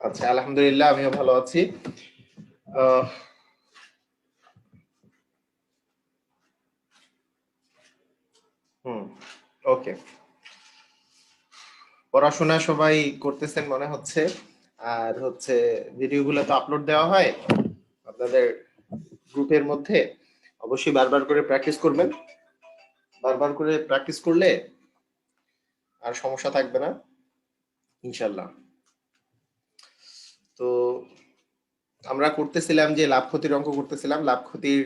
আচ্ছা, আলহামদুলিল্লাহ আমিও ভালো আছি। ওকে, পড়াশোনা সবাই করতেছেন মনে হচ্ছে। আর হচ্ছে ভিডিওগুলো তো আপলোড দেওয়া হয় আপনাদের গ্রুপের মধ্যে। অবশ্যই বারবার করে প্র্যাকটিস করবেন। বারবার করে প্র্যাকটিস করলে আর সমস্যা থাকবে না ইনশাল্লাহ। তো আমরা করতেছিলাম যে লাভ ক্ষতির অঙ্ক করতেছিলাম। লাভ ক্ষতির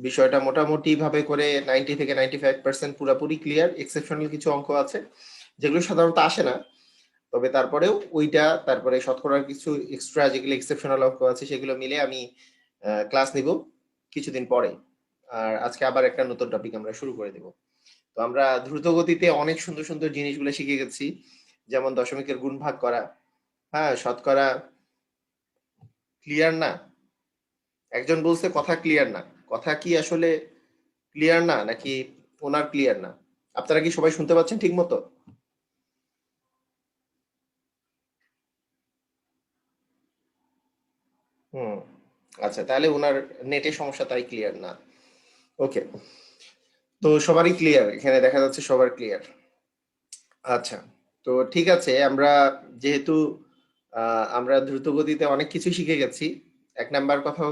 বিষয়টা মোটামুটি ভাবে করে 90 থেকে 95% পুরাপুরি ক্লিয়ার। এক্সেপশনাল কিছু অঙ্ক আছে যেগুলো সাধারণত আসে না, তবে তারপরেও ওইটা, তারপরে শতকরার কিছু এক্সট্রা যেগুলো এক্সেপশনাল অঙ্ক আছে সেগুলো মিলে আমি ক্লাস নিব কিছুদিন পরে। আর আজকে আবার একটা নতুন টপিক আমরা শুরু করে দেব। তো আমরা দ্রুত গতিতে অনেক সুন্দর সুন্দর জিনিসগুলো শিখে গেছি, যেমন দশমিকের গুণ ভাগ করা। হ্যাঁ, শতকরা ক্লিয়ার না? একজন বলছে কথা ক্লিয়ার না। কথা কি আসলে ক্লিয়ার না, নাকি ওনার ক্লিয়ার না? আপনারা কি সবাই শুনতে পাচ্ছেন ঠিক মতো? হুম, আচ্ছা, তাহলে ওনার নেটে সমস্যা, তাই ক্লিয়ার না। ওকে, তো সবারই ক্লিয়ার, এখানে দেখা যাচ্ছে সবার ক্লিয়ার। আচ্ছা, তো ঠিক আছে। আমরা যেহেতু আমরা দ্রুত গতিতে অনেক কিছু শিখে গেছি, এক নাম্বার কথা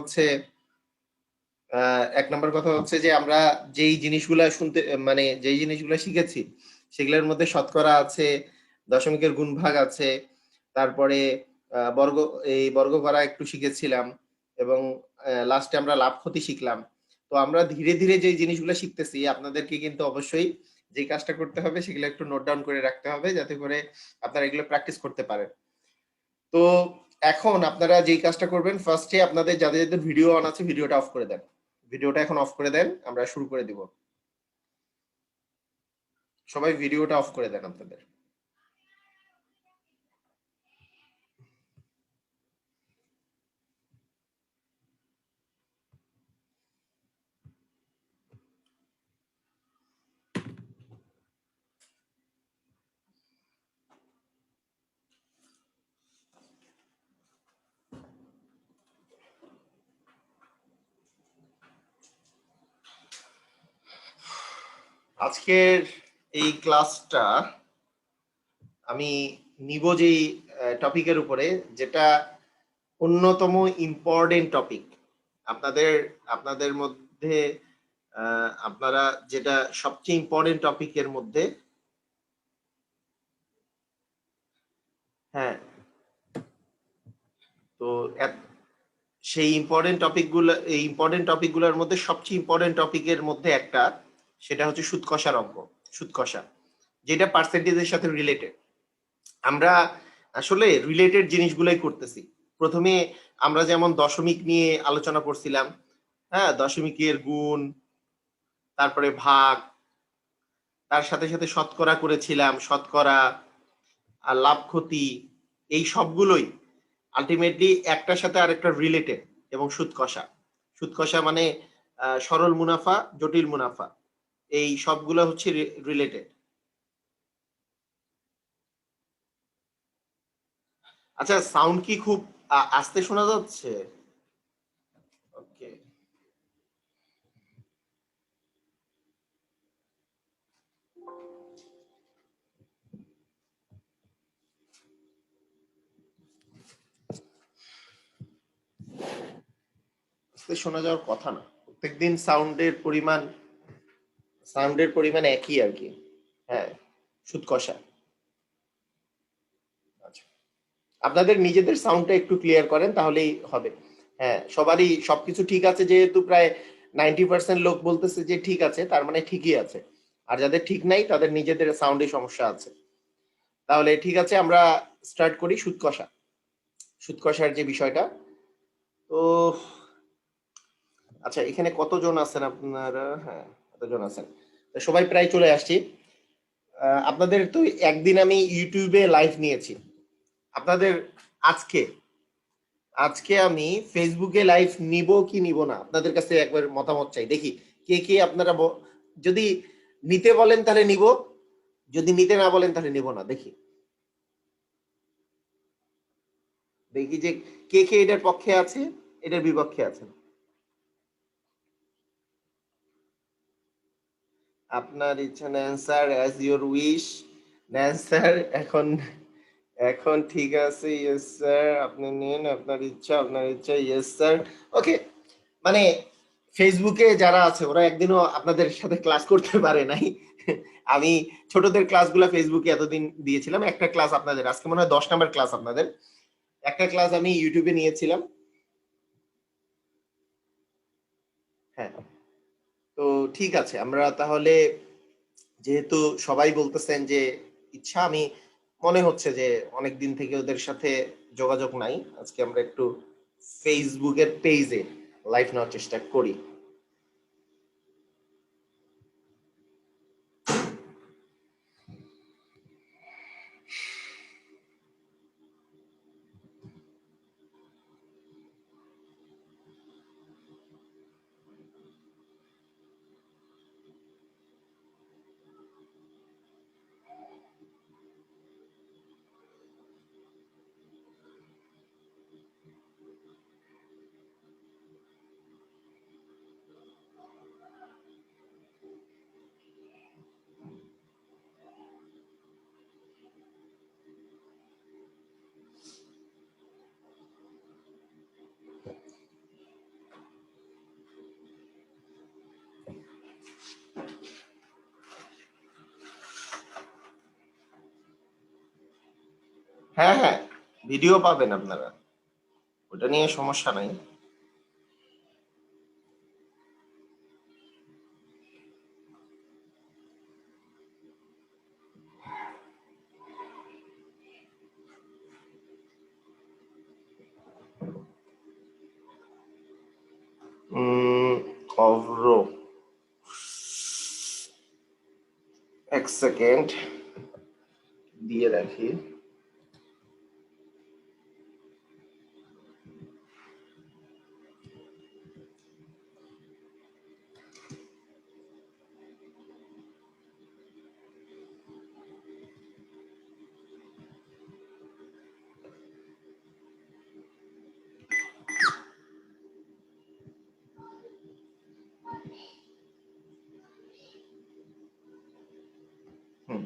হচ্ছে যে আমরা যেই জিনিসগুলা শুনতে, মানে যেই জিনিসগুলা শিখেছি সেগুলোর মধ্যে শতকরা আছে, দশমিকের গুণভাগ আছে, তারপরে বর্গ, এই বর্গ করা একটু শিখেছিলাম, এবং লাস্টে আমরা লাভ ক্ষতি শিখলাম। তো আমরা ধীরে ধীরে যে জিনিসগুলো শিখতেছি, আপনাদেরকে কিন্তু অবশ্যই যে কাজটা করতে হবে সেগুলো একটু নোট ডাউন করে রাখতে হবে, যাতে করে আপনারা এগুলো প্র্যাকটিস করতে পারেন। তো এখন আপনারা যেই কাজটা করবেন, ফার্স্টে আপনাদের যাদের যাদের ভিডিও অন আছে ভিডিওটা অফ করে দেন। ভিডিওটা এখন অফ করে দেন, আমরা শুরু করে দিব। সবাই ভিডিওটা অফ করে দেন আপনাদের। আজকের এই ক্লাসটা আমি নিব যেই টপিকের উপরে, যেটা অন্যতম ইম্পর্টেন্ট টপিক আপনাদের আপনাদের মধ্যে, আপনারা যেটা সবচেয়ে ইম্পর্টেন্ট টপিকের মধ্যে। হ্যাঁ, তো সেই ইম্পর্টেন্ট টপিকগুলোর মধ্যে সবচেয়ে ইম্পর্টেন্ট টপিকের মধ্যে একটা, সেটা হচ্ছে সুদ কষার অঙ্ক। সুদ কষা, যেটা পার্সেন্টেজের সাথে রিলেটেড। আমরা আসলে রিলেটেড জিনিসগুলাই করতেছি। প্রথমে আমরা যেমন দশমিক নিয়ে আলোচনা করছিলাম, হ্যাঁ, দশমিকের গুণ, তারপরে ভাগ, তার সাথে সাথে শতকরা করেছিলাম, শতকরা আর লাভ ক্ষতি, এই সবগুলোই আলটিমেটলি একটার সাথে আরেকটা রিলেটেড। এবং সুদ কষা, সুদ কষা মানে সরল মুনাফা, জটিল মুনাফা, এই সবগুলো হচ্ছে রিলেটেড। আচ্ছা, সাউন্ড কি খুব আস্তে শোনা যাচ্ছে? ওকে, আস্তে শোনা যাওয়ার কথা না। প্রত্যেকদিন সাউন্ডের পরিমাণ একই আর কি। হ্যাঁ, সুদ কষা। আচ্ছা, আপনাদের নিজেদের সাউন্ডটা একটু ক্লিয়ার করেন তাহলেই হবে। হ্যাঁ, সবারই সবকিছু ঠিক আছে, যেহেতু প্রায় 90% লোক বলতেছে যে ঠিক আছে, তার মানে ঠিকই আছে। আর যাদের ঠিক নাই তাদের নিজেদের সাউন্ডে সমস্যা আছে। তাহলে ঠিক আছে, আমরা স্টার্ট করি সুদ কষা। সুদ কষার যে বিষয়টা, তো আচ্ছা, এখানে কতজন আছেন আপনারা? হ্যাঁ, কতজন আছেন? তো সবাই প্রায় চলে আসছি। আপনাদের তো একদিন আমি ইউটিউবে লাইভ নিয়েছি আপনাদের। আজকে আজকে আমি ফেসবুকে লাইভ নিব কি নিব না, আপনাদের কাছে একবার মতামত চাই, দেখি কে কে আপনারা যদি নিতে বলেন তাহলে নিব, যদি নিতে না বলেন তাহলে নিব না, দেখি। দেখি যে কে কে এটার পক্ষে আছে, এটার বিপক্ষে আছে। আপনার ইচ্ছা নেন স্যার, অ্যাজ ইউর উইশ। নেন স্যার, এখন এখন ঠিক আছে, ইয়েস স্যার, আপনি নিন, আপনার ইচ্ছা, আপনার ইচ্ছা, ইয়েস স্যার। ওকে, মানে ফেসবুকে যারা আছে ওরা একদিনও আপনাদের সাথে ক্লাস করতে পারে নাই। আমি ছোটদের ক্লাসগুলো ফেসবুকে এতদিন দিয়েছিলাম, একটা ক্লাস আপনাদের, আজকে মনে হয় 10 নম্বর ক্লাস আপনাদের, একটা ক্লাস আমি ইউটিউবে নিয়েছিলাম। হ্যাঁ, তো ঠিক আছে, আমরা তাহলে, যেহেতু সবাই বলতেছেন যে ইচ্ছা, আমি মনে হচ্ছে যে অনেক দিন থেকে ওদের সাথে যোগাযোগ নাই, আজকে আমরা একটু ফেসবুকের পেজে লাইভ নেওয়ার চেষ্টা করি। হ্যাঁ হ্যাঁ, ভিডিও পাবেন আপনারা, ওটা নিয়ে সমস্যা নাই। অভ্র, এক সেকেন্ড দিয়ে রাখি। হুম,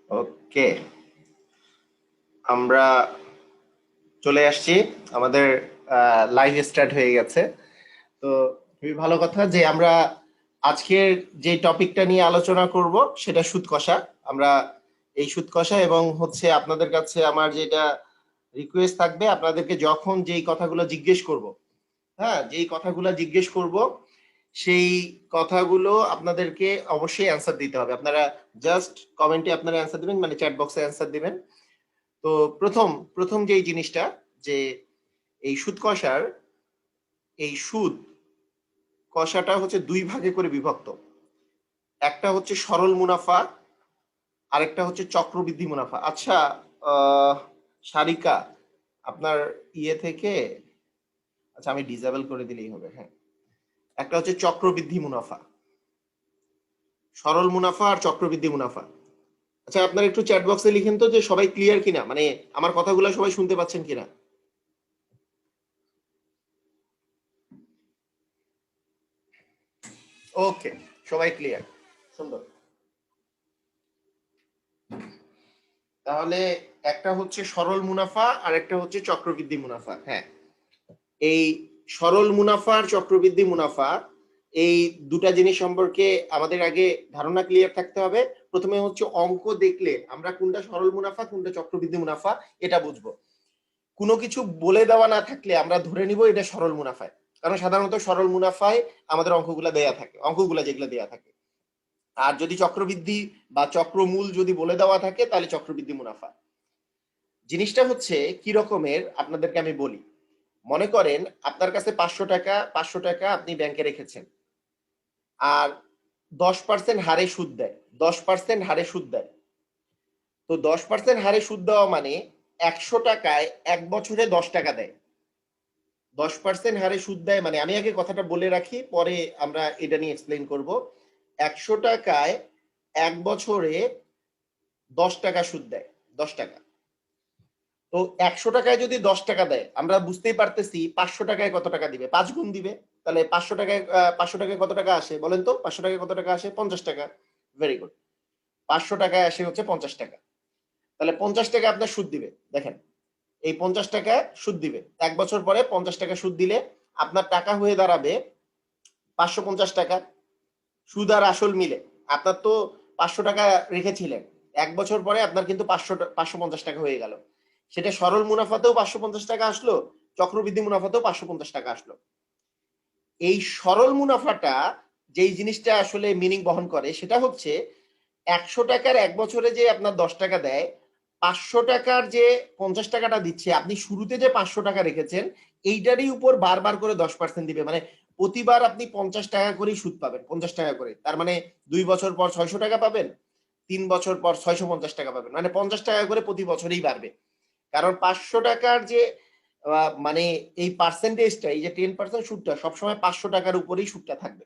ওকে, আমরা চলে আসছি, আমাদের লাইভ স্টার্ট হয়ে গেছে। তো খুবই ভালো কথা যে আমরা আজকের যে টপিকটা নিয়ে আলোচনা করব সেটা সুদ কষা। আমরা এই সুদ কষা, এবং হচ্ছে আপনাদের কাছে আমার যেটা রিকোয়েস্ট থাকবে, আপনাদেরকে যখন যেই কথাগুলো জিজ্ঞেস করব, হ্যাঁ, যেই কথাগুলো জিজ্ঞেস করব সেই কথাগুলো আপনাদেরকে অবশ্যই অ্যান্সার দিতে হবে। আপনারা জাস্ট কমেন্টে আপনারা অ্যান্সার দিবেন, মানে চ্যাট বক্সে অ্যান্সার দিবেন। তো প্রথম প্রথম যেই জিনিসটা, যে এই সুদ কষার, এই সুদ কষাটা হচ্ছে দুই ভাগে করে বিভক্ত। একটা হচ্ছে সরল মুনাফা, আরেকটা হচ্ছে চক্রবৃদ্ধি মুনাফা। আচ্ছা, সারিকা, আপনার ইয়ে থেকে, আচ্ছা আমি ডিসেবল করে দিলেই হবে, হ্যাঁ। একটা হচ্ছে চক্রবৃদ্ধি মুনাফা, সরল মুনাফা আর চক্রবৃদ্ধি মুনাফা। আচ্ছা আপনার একটু চ্যাট বক্সে লিখেন তো যে সবাই ক্লিয়ার কিনা, মানে আমার কথাগুলো সবাই শুনতে পাচ্ছেন কিনা। ওকে, সবাই ক্লিয়ার, সুন্দর। তাহলে একটা হচ্ছে সরল মুনাফা আর একটা হচ্ছে চক্রবৃদ্ধি মুনাফা। হ্যাঁ, এই সরল মুনাফা আর চক্রবৃদ্ধি মুনাফা, এই দুটা জিনিস সম্পর্কে আমাদের আগে ধারণা ক্লিয়ার থাকতে হবে। প্রথমে হচ্ছে অঙ্ক দেখলে আমরা কোনটা সরল মুনাফা কোনটা চক্রবৃদ্ধি মুনাফা এটা বুঝবো। কোনো কিছু বলে দেওয়া না থাকলে আমরা ধরে নিব এটা সরল মুনাফায়, কারণ সাধারণত সরল মুনাফায় আমাদের অঙ্কগুলা দেয়া থাকে, অঙ্কগুলা যেগুলো দেয়া থাকে। আর যদি চক্রবৃদ্ধি বা চক্রমূল যদি বলে দেওয়া থাকে তাহলে চক্রবৃদ্ধি মুনাফা। জিনিসটা হচ্ছে কি রকমের আপনাদেরকে আমি বলি। মনে করেন আপনার কাছে 500 টাকা, 500 টাকা আপনি ব্যাংকে রেখেছেন, আর 10% হারে সুদ দেয়, 10% হারে সুদ দেয়। তো 10% হারে সুদ দেওয়া মানে 100 টাকায় 1 বছরে 10 টাকা দেয়। 10% হারে সুদ দেয় মানে, আমি আগে কথাটা বলে রাখি, পরে আমরা এটা নিয়ে এক্সপ্লেইন করব। 100 টাকায় 1 বছরে 10 টাকা সুদ দেয়, 10 টাকা। তো 100 টাকায় যদি 10 টাকা দেয়, আমরা বুঝতেই পারতেছি 500 টাকায় কত টাকা দিবে, 5 গুণ দিবে। তাহলে 500 টাকায় 500 টাকায় কত টাকা আসে বলেন তো? 500 টাকায় কত টাকা আসে? 50 টাকা। Very good. 500 টাকায় আসে হচ্ছে 50 টাকা। তাহলে 50 টাকা আপনার সুদ দিবে। দেখেন, এই 50 টাকা সুদ দিবে। 1 বছর পরে 50 টাকা সুদ দিলে আপনার টাকা হয়ে দাঁড়াবে 550 টাকা। সুদ আর আসল মিলে আপনার তো 500 টাকা রেখেছিলেন, 1 বছর পরে আপনার কিন্তু 550 টাকা হয়ে গেল। সেটা সরল মুনাফাতেও 550 টাকা আসলো, চক্রবৃদ্ধি মুনাফাতেও 550 টাকা আসলো। এই সরল মুনাফাটা যেই জিনিসটা আসলে মিনিং বহন করে সেটা হচ্ছে 100 টাকার 1 বছরে যে আপনার 10 টাকা দেয়, 500 টাকার যে 50 টাকাটা দিচ্ছে, আপনি শুরুতে যে 500 টাকা রেখেছেন এইটারই উপর বারবার করে 10% দিবে। মানে প্রতিবার আপনি 50 টাকা করেই সুদ পাবেন, 50 টাকা করে। তার মানে 2 বছর পর 600 টাকা পাবেন, 3 বছর পর 650 টাকা পাবেন। মানে 50 টাকা করে প্রতি বছরেই বাড়বে। কারণ 500 টাকার যে মানে এই পার্সেন্টেজটা, এই যে 10% সুদটা সবসময় 500 টাকার উপরেই সুদটা থাকবে।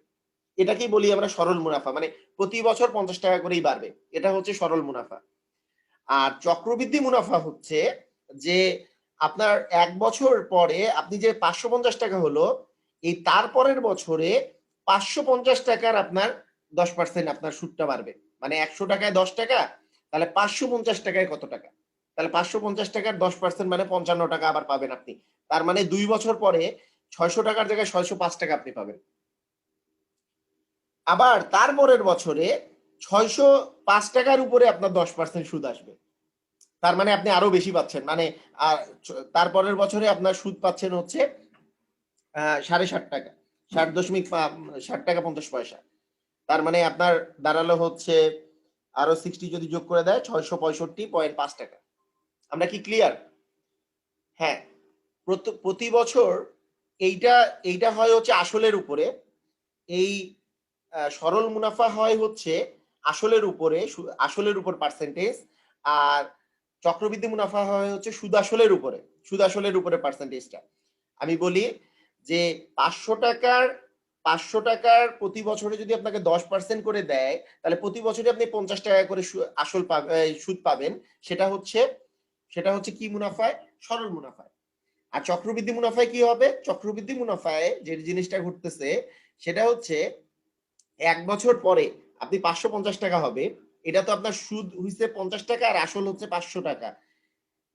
এটাকেই বলি আমরা সরল মুনাফা। মানে প্রতি বছর 50 টাকা করেই বাড়বে। এটা হচ্ছে সরল মুনাফা। আর চক্রবৃদ্ধি মুনাফা হচ্ছে যে আপনার 1 বছর পরে আপনি যে 550 টাকা হলো, এই তারপরের বছরে 550 টাকার আপনার 10% আপনার সুদটা বাড়বে। মানে 100 টাকায় 10 টাকা, তাহলে 550 টাকায় কত টাকা? তাহলে 550 টাকার 10% মানে 55 টাকা আবার পাবেন আপনি। তার মানে 2 বছর পরে 600 টাকার জায়গায় 605 টাকা আপনি পাবেন। আবার তারপরের বছরে 605 টাকার উপরে আপনার 10% সুদ আসবে। তার মানে আপনি আরো বেশি পাচ্ছেন। মানে তারপরের বছরে আপনার সুদ পাচ্ছেন হচ্ছে 7.5 টাকা, 7.60 টাকা 50 পয়সা। তার মানে আপনার দাঁড়ালো হচ্ছে আরো 60 যদি যোগ করে দেয় 665.5 টাকা। আমরা কি ক্লিয়ার? হ্যাঁ, প্রতি বছর এইটা এইটা হয় হচ্ছে আসলের উপরে, এই সরল মুনাফা হয় হচ্ছে আসলের উপরে, আসলের উপর পার্সেন্টেজ। আর চক্রবৃদ্ধি মুনাফা হয় হচ্ছে সুদ আসলের উপরে, সুদ আসলের উপরে পার্সেন্টেজটা। আমি বলি যে 500 টাকার প্রতি বছরে যদি আপনাকে 10% করে দেয়, তাহলে প্রতি বছরে আপনি 50 টাকা করে আসল সুদ পাবেন। সেটা হচ্ছে কি মুনাফায়? সরল মুনাফায়। আর চক্রবৃদ্ধি মুনাফায় কি হবে? চক্রবৃদ্ধি মুনাফায় যে জিনিসটা ঘটতেছে সেটা হচ্ছে 1 বছর পরে আপনি 550 টাকা হবে, এটা তো আপনার সুদ হইছে 50 টাকা আর আসল হচ্ছে 500 টাকা।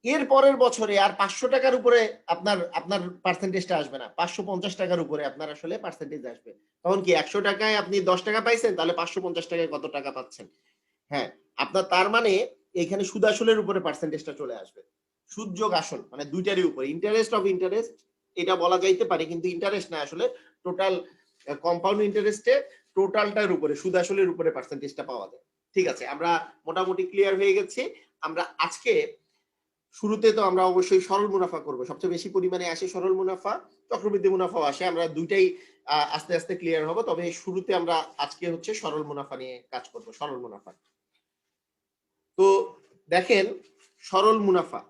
এর পরের বছরে আর 500 টাকার উপরে আপনার আপনার পার্সেন্টেজটা আসবে না, 550 টাকার উপরে আপনার আসলে পার্সেন্টেজ আসবে। তখন কি 100 টাকায় আপনি 10 টাকা পাইছেন, তাহলে 550 টাকায় কত টাকা পাচ্ছেন? হ্যাঁ, আপনার তার মানে এখানে সুদ আসলের উপরে পার্সেন্টেজটা চলে আসবে। সুদ যোগ আসল মানে দুইটারই উপরে। ইন্টারেস্ট অফ ইন্টারেস্ট এটা বলা যাইতে পারে, কিন্তু ইন্টারেস্ট না, আসলে টোটাল কম্পাউন্ড ইন্টারেস্টে টোটালটার উপরে, সুদ আসলের উপরে পার্সেন্টেজটা পাওয়া যায়। ঠিক আছে, আমরা মোটামুটি ক্লিয়ার হয়ে গেছি। আমরা আজকে শুরুতে তো আমরা অবশ্যই সরল মুনাফা করব, সবচেয়ে বেশি পরিমাণে আসে সরল মুনাফা, চক্রবৃদ্ধি মুনাফাও আসে। আমরা দুইটাই আস্তে আস্তে ক্লিয়ার হব। তবে শুরুতে আমরা আজকে হচ্ছে সরল মুনাফা নিয়ে কাজ করব, সরল মুনাফা। তো দেখেন, সরল মুনাফা,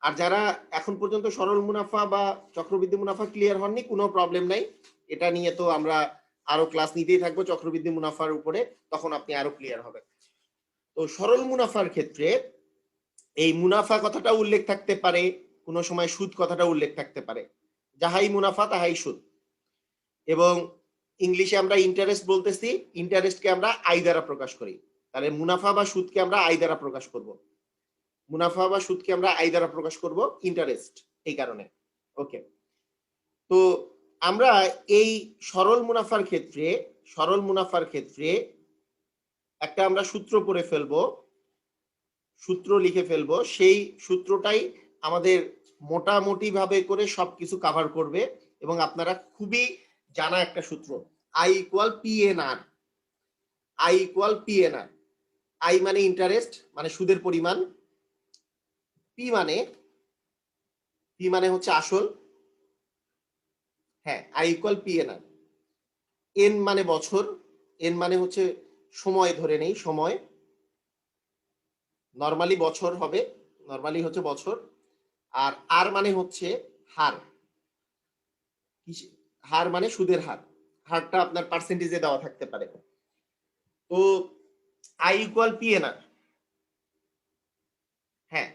আর যারা এখন পর্যন্ত সরল মুনাফা বা চক্রবৃদ্ধি মুনাফা ক্লিয়ার হননি, কোনো প্রবলেম নাই। এটা নিয়ে তো আমরা আরো ক্লাস নিতেই থাকবো চক্রবৃদ্ধি মুনাফার উপরে, তখন আপনি আরো ক্লিয়ার হবে। তো সরল মুনাফার ক্ষেত্রে এই মুনাফা কথাটা উল্লেখ থাকতে পারে, কোনো সময় সুদ কথাটা উল্লেখ থাকতে পারে। যাহাই মুনাফা তাহাই সুদ। এবং ইংলিশে আমরা ইন্টারেস্ট বলতেছি, ইন্টারেস্টকে আমরা আই দ্বারা প্রকাশ করি। তাহলে মুনাফা বা সুদকে আমরা আই দ্বারা প্রকাশ করব। মুনাফা বা সুদকে আমরা আই দ্বারা প্রকাশ করব, ইন্টারেস্ট এই কারণে। ওকে, তো আমরা এই সরল মুনাফার ক্ষেত্রে একটা আমরা সূত্র পড়ে ফেলবো, সূত্র লিখে ফেলবো। সেই সূত্রটাই আমাদের মোটামুটি ভাবে করে সবকিছু কভার করবে এবং আপনারা খুবই জানা একটা সূত্র, I equal PNR. I equal PNR. I মানে ইন্টারেস্ট, মানে সুদের পরিমাণ। পি মানে হচ্ছে আসল। হ্যাঁ, আই ইকুয়াল পিএনআর। এন মানে বছর, এন মানে হচ্ছে সময়, ধরে নেই সময়। নরমালি বছর হবে, নরমালি হচ্ছে বছর। আর আর মানে হচ্ছে হার, হার মানে সুদের হার, হারটা আপনার পার্সেন্টেজে দেওয়া থাকতে পারে। তো আই ইকুয়াল পিএনআর। হ্যাঁ,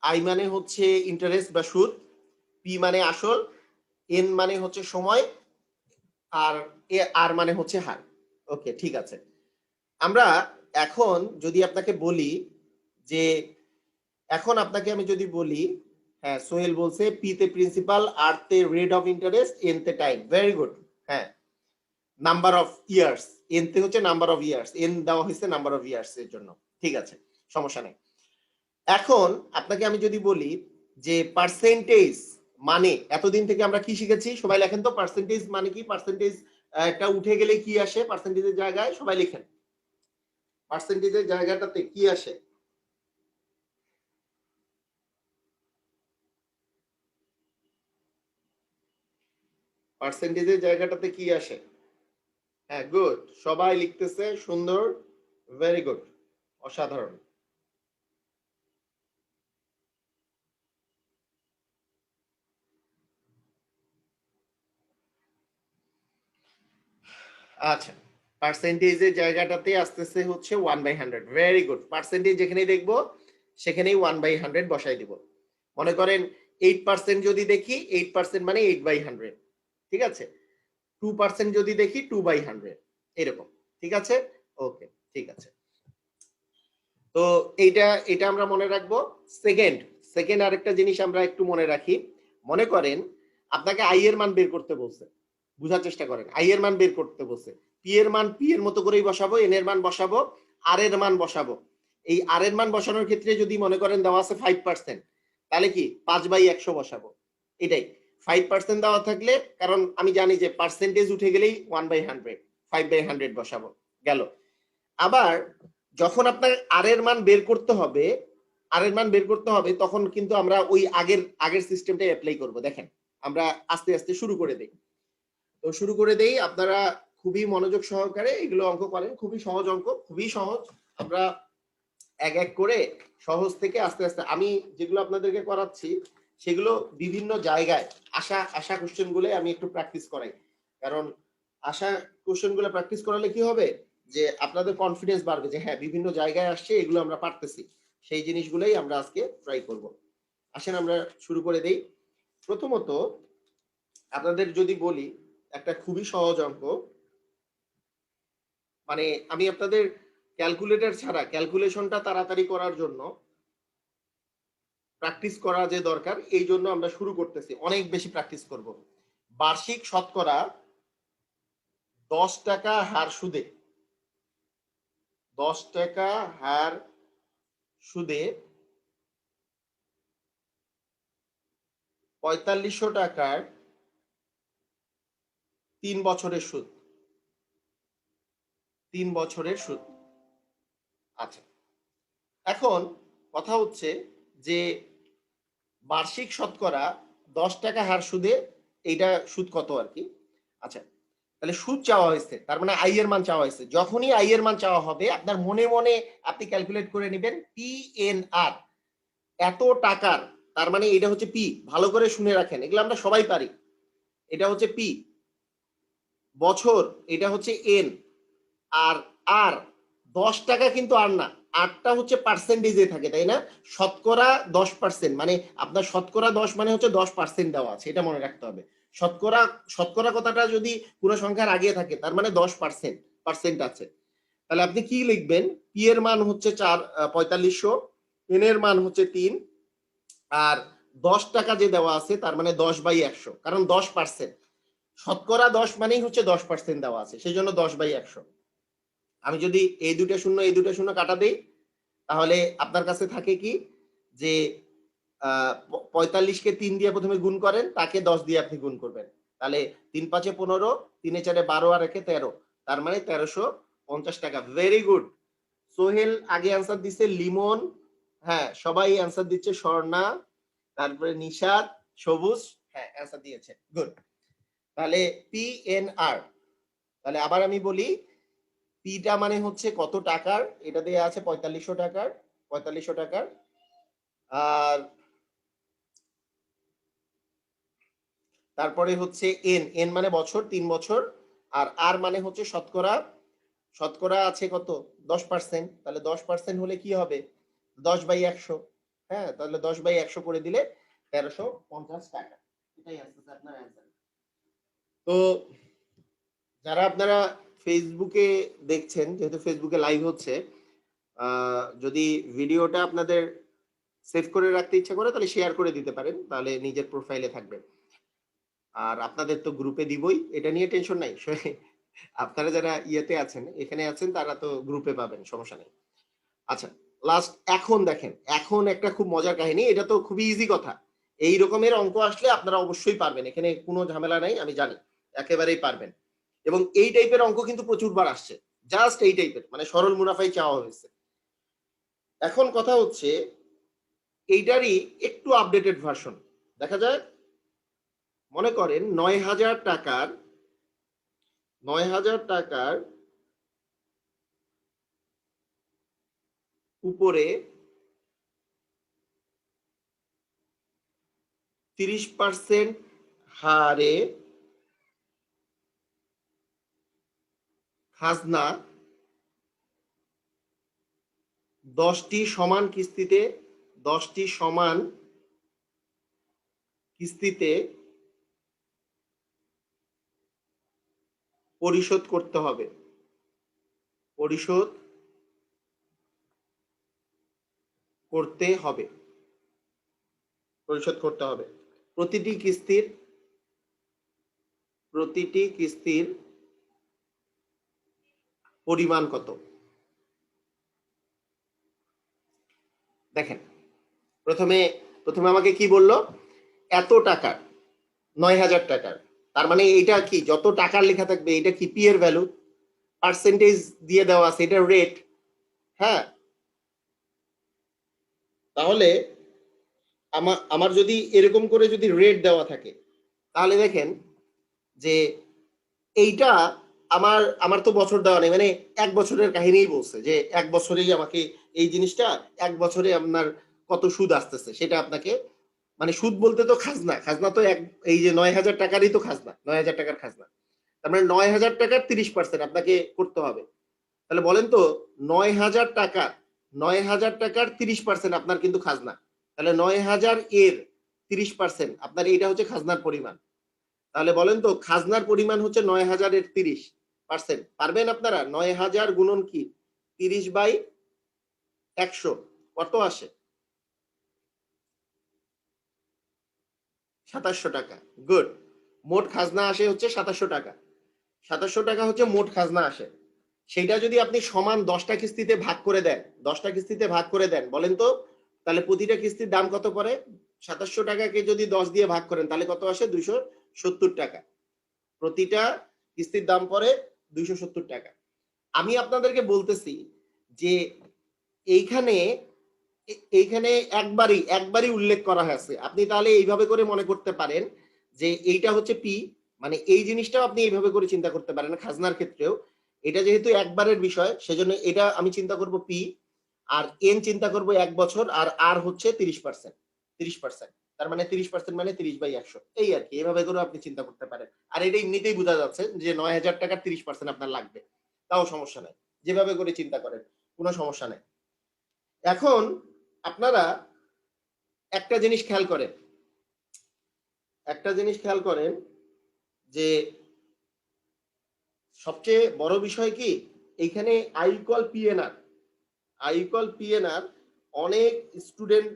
আই মানে হচ্ছে ইন্টারেস্ট বা সুদ, পি মানে আসল, এন মানে হচ্ছে সময়, আর আর মানে হচ্ছে হার। ওকে, ঠিক আছে। আমরা এখন যদি আপনাকে বলি যে, এখন আপনাকে আমি যদি বলি, হ্যাঁ সোহেল বলছে পি তে প্রিন্সিপাল, আর তে রেট অফ ইন্টারেস্ট, এন তে টাইম। Very good. হ্যাঁ, নাম্বার অফ ইয়ার্স, এন তে হচ্ছে নাম্বার অফ ইয়ার্স, এন দেওয়া হয়েছে নাম্বার অফ ইয়ার্স এর জন্য। ঠিক আছে, সমস্যা নেই। এখন আপনাকে আমি যদি বলি যে পার্সেন্টেজ মানে, এতদিন থেকে আমরা কি শিখেছি? সবাই লেখেন তো পার্সেন্টেজ মানে কি। পার্সেন্টেজ একটা উঠে গেলে কি আসে পার্সেন্টেজের জায়গায়? সবাই লিখেন, পার্সেন্টেজের জায়গাটাতে কি আসে? পার্সেন্টেজের জায়গাটাতে কি আসে? হ্যাঁ, গুড, সবাই লিখতেছে, সুন্দর, ভেরি গুড, অসাধারণ। আচ্ছা, পার্সেন্টেজের জায়গাটাতে আসতেছে হচ্ছে 1/100। Very good. পার্সেন্টেজ যেখানেই দেখবো সেখানেই 1/100 বসাই দিব। মনে করেন 8% যদি দেখি, 8% মানে 8/100। ঠিক আছে, 2% যদি দেখি 2/100, এরকম। ঠিক আছে, ওকে, ঠিক আছে। তো এইটা এটা আমরা মনে রাখবো। সেকেন্ড সেকেন্ড আরেকটা জিনিস আমরা একটু মনে রাখি। মনে করেন আপনাকে আই এর মান বের করতে বলছে, বুঝার চেষ্টা করেন, আই এর মান বের করতে বলছে। পি এর মান পি এর মতো করেই বসাবো, এন এর মান বসাবো, আর এর মান বসাবো। এই আর এর মান বসানোর ক্ষেত্রে যদি মনে করেন দেওয়া আছে 5%, তাহলে কি 5/100 বসাবো। এটাই 5% দেওয়া থাকলে, কারণ আমি জানি যে পার্সেন্টেজ উঠে গেলেই 1/100, 5/100 বসাবো, গেল। আবার যখন আপনার আর এর মান বের করতে হবে, আর এর মান বের করতে হবে, তখন কিন্তু আমরা ওই আগের আগের সিস্টেমটাই অ্যাপ্লাই করব। দেখেন, আমরা আস্তে আস্তে শুরু করে দেই। তো শুরু করে দেই, আপনারা খুবই মনোযোগ সহকারে এগুলো অঙ্ক করেন, খুবই সহজ অঙ্ক, খুবই সহজ। আমরা এক এক করে সহজ থেকে আস্তে আস্তে, আমি যেগুলো আপনাদেরকে করাচ্ছি সেগুলো বিভিন্ন জায়গায় আশা আশা কোশ্চেন গুলো আমি একটু প্র্যাকটিস করাই। কারণ আশা কোশ্চেন গুলো প্র্যাকটিস করালে কি হবে, যে আপনাদের কনফিডেন্স বাড়বে যে হ্যাঁ বিভিন্ন জায়গায় আসছে, এগুলো আমরা পারতেছি। সেই জিনিসগুলোই আমরা আজকে ট্রাই করব। আসেন আমরা শুরু করে দেই। প্রথমত আপনাদের যদি বলি একটা খুবই সহজ অঙ্ক, মানে আমি আপনাদের ক্যালকুলেটর ছাড়া ক্যালকুলেশনটা তাড়াতাড়ি করার জন্য প্র্যাকটিস করা যে দরকার, এই জন্য আমরা শুরু করতেছি, অনেক বেশি প্র্যাকটিস করব। বার্ষিক শতকরা 10 টাকা হার সুদে, 10 টাকা হার সুদে 4500 টাকার 3 বছরের সুদ, 3 বছরের সুদ। আচ্ছা, এখন কথা হচ্ছে যে বার্ষিক শতকরা 10 টাকা হার সুদে এইটা সুদ কত আর কি। আচ্ছা, তাহলে সুদ চাওয়া হয়েছে, তার মানে আই এর মান চাওয়া হয়েছে। যখনই আই এর মান চাওয়া হবে, আপনার মনে মনে আপনি ক্যালকুলেট করে নেবেন পি এন আর, এত টাকার, তার মানে এটা হচ্ছে পি। ভালো করে শুনে রাখেন, এগুলো আমরা সবাই পারি। এটা হচ্ছে পি বছর, এটা হচ্ছে এন, আর আর 10 টাকা কিন্তু আর না, আটটা হচ্ছে পার্সেন্টেজে থাকে, তাই না? শতকরা 10%, মানে আপনার শতকরা 10 মানে হচ্ছে 10% দেওয়া আছে, এটা মনে রাখতে হবে। শতকরা, শতকরা কথাটা যদি পুরো সংখ্যার আগে থাকে, তার মানে 10% পার্সেন্ট আছে। তাহলে আপনি কি লিখবেন? পি এর মান হচ্ছে 4500, এন এর মান হচ্ছে 3, আর 10 টাকা যে দেওয়া আছে তার মানে 10/100, কারণ 10%, শতকরা 10 মানেই হচ্ছে 10% দেওয়া আছে, সেই জন্য 10/100। আমি যদি এই দুটো শূন্য এই দুটো শূন্য কাটা দেই, তাহলে আপনার কাছে থাকে কি, যে 45কে 3 দিয়ে প্রথমে গুণ করেন, তাকে 10 দিয়ে আপনি গুণ করবেন। তাহলে 3 5 15, 3 4 12, আর 1 13, তার মানে 1350 টাকা। Very good. সোহেল আগে অ্যান্সার দিচ্ছে, লিমন, হ্যাঁ সবাই অ্যান্সার দিচ্ছে, স্বর্ণা, তারপরে নিশাদ, সবুজ, হ্যাঁ অ্যান্সার দিয়েছে, গুড। তাহলে পি এন আর, তাহলে আবার আমি বলি, পিটা মানে হচ্ছে কত টাকার, এটা দেয়া আছে 4500 টাকার, 4500 টাকার। আর তারপরে হচ্ছে এন, এন মানে বছর, 3 বছর। আর আর মানে হচ্ছে শতকরা, শতকরা আছে কত 10%, তাহলে 10% হলে কি হবে 10/100। হ্যাঁ, তাহলে 10/100 করে দিলে 1350 টাকা। এটাই আসছে আপনার অ্যান্সার। তো যারা আপনারা ফেসবুকে দেখছেন, যেহেতু ফেসবুকে লাইভ হচ্ছে, যদি ভিডিওটা আপনাদের সেভ করে রাখতে ইচ্ছা করে তাহলে শেয়ার করে দিতে পারেন, তাহলে নিজের প্রোফাইলে থাকবে। আর আপনাদের তো গ্রুপে দিবই, এটা নিয়ে টেনশন নাই। আপনারা যারা ইয়েতে আছেন, এখানে আছেন, তারা তো গ্রুপে পাবেন, সমস্যা নেই। আচ্ছা, লাস্ট এখন দেখেন, এখন একটা খুব মজার কাহিনী, এটা তো খুবই ইজি কথা। এই রকমের অঙ্ক আসলে আপনারা অবশ্যই পারবেন, এখানে কোনো ঝামেলা নাই, আমি জানি একেবারেই পারবেন। এবং এই টাইপের অঙ্ক কিন্তু প্রচুরবার আসছে, জাস্ট এই টাইপের, মানে সরল মুনাফাই চাওয়া হয়েছে। এখন কথা হচ্ছে এইটারই একটু আপডেটেড ভার্সন দেখা যায়। মনে করেন 9000 টাকার, 9000 টাকার উপরে 30% হারে খাজনা 10টি সমান কিস্তিতে, 10টি সমান কিস্তিতে পরিশোধ করতে হবে, পরিশোধ করতে হবে, পরিশোধ করতে হবে। প্রতিটি কিস্তির, প্রতিটি কিস্তির পরিমাণ কত? দেখেন, প্রথমে প্রথমে আমাকে কি বললো, এত টাকার, 9000 টাকার, তার মানে এইটা কি, যত টাকার লেখা থাকবে এটা কি পি এর ভ্যালু, পার্সেন্টেজ দিয়ে দেওয়া আছে, এটা রেট। হ্যাঁ, তাহলে আমার আমার যদি এরকম করে যদি রেট দেওয়া থাকে, তাহলে দেখেন যে এইটা আমার আমার তো বছর দেওয়া নেই, মানে 1 বছরের কাহিনীই বলছে যে 1 বছরেই আমাকে এই জিনিসটা, 1 বছরে আপনার কত সুদ আসতেছে সেটা আপনাকে, মানে সুদ বলতে তো খাজনা, খাজনা তো এই যে 9000 টাকারই তো খাজনা, 9000 টাকার খাজনা, তার মানে 9000 টাকার 30% আপনাকে করতে হবে। তাহলে বলেন তো, 9000 টাকা, 9000 টাকার 30% আপনার কিন্তু খাজনা, তাহলে 9000 এর 30% আপনার, এইটা হচ্ছে খাজনার পরিমাণ। তাহলে বলেন তো, খাজনার পরিমাণ হচ্ছে 9000 এর 30%, পারবেন আপনারা? 9000 গুণন কি 30/100 কত আসে? 2700 টাকা। গুড। মোট খাজনা আসে হচ্ছে 2700 টাকা, 2700 টাকা হচ্ছে মোট খাজনা আসে। সেটা যদি আপনি সমান 10টা কিস্তিতে ভাগ করে দেন, 10টা কিস্তিতে ভাগ করে দেন, বলেন তো তাহলে প্রতিটা কিস্তির দাম কত পড়ে? 2700 টাকাকে যদি 10 দিয়ে ভাগ করেন তাহলে কত আসে? 270 টাকা। প্রতিটা কিস্তির দাম পড়ে 270 টাকা। আমি আপনাদেরকে বলতেছি যে এইখানে, এইখানে একবারই উল্লেখ করা হয়েছে, আপনি তাহলে এইভাবে করে মনে করতে পারেন যে এইটা হচ্ছে পি, মানে এই জিনিসটাও আপনি এইভাবে করে চিন্তা করতে পারেন খাজনার ক্ষেত্রেও। এটা যেহেতু একবারের বিষয়, সেজন্য এটা আমি চিন্তা করব পি, আর এন চিন্তা করব 1 বছর, আর আর হচ্ছে 30%, 30%, তার মানে 30% মানে 30/100, এই আর কি, এভাবে করে আপনি চিন্তা করতে পারেন। আর এটা এমনিতেই বোঝা যাচ্ছে যে 9000 টাকার 30% আপনার লাগবে, তাও সমস্যা নাই, যেভাবে করে চিন্তা করেন কোনো সমস্যা নাই। এখন আপনারা একটা জিনিস খেয়াল করেন, একটা জিনিস খেয়াল করেন যে সবচেয়ে বড় বিষয় কি, এইখানে I equal PNR, I equal PNR, অনেক স্টুডেন্ট,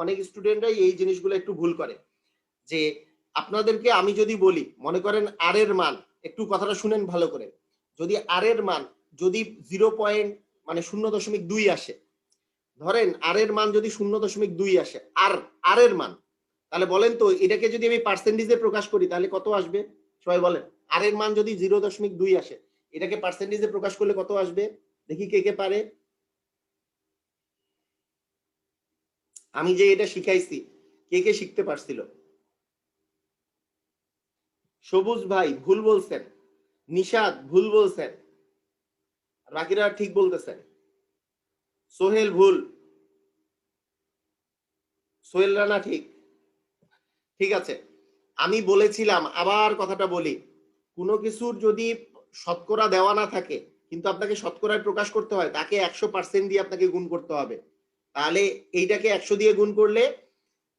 অনেক স্টুডেন্টরাই এই জিনিসগুলো একটু ভুল করে। যে আপনাদেরকে আমি যদি বলি, মনে করেন আর এর মান, একটু কথাটা শুনেন ভালো করে, যদি আর এর মান যদি 0. মানে 0.2 আসে, ধরেন আর এর মান যদি 0.2 আসে, আর আর এর মান, তাহলে বলেন তো এটাকে যদি আমি পার্সেন্টেজে প্রকাশ করি তাহলে কত আসবে? সবাই বলেন, আর এর মান যদি 0.2 আসে, এটাকে পার্সেন্টেজে প্রকাশ করলে কত আসবে? দেখি কে কে পারে। আমি যে এটা শিখাইছি, কে কে শিখতে পারছিল? সবুজ ভাই ভুল বলছেন, নিশাদ ভুল বলছেন, আর বাকিরা ঠিক বলতেছেন। সোহেল ভুল, সোহেল রানা ঠিক। ঠিক আছে, আমি বলেছিলাম, আবার কথাটা বলি, কোনো কিছুর যদি শতকরা দেওয়া না থাকে কিন্তু আপনাকে শতকরায় প্রকাশ করতে হয়, তাকে 100% দিয়ে আপনাকে গুণ করতে হবে। তাহলে এইটাকে 100 দিয়ে গুণ করলে,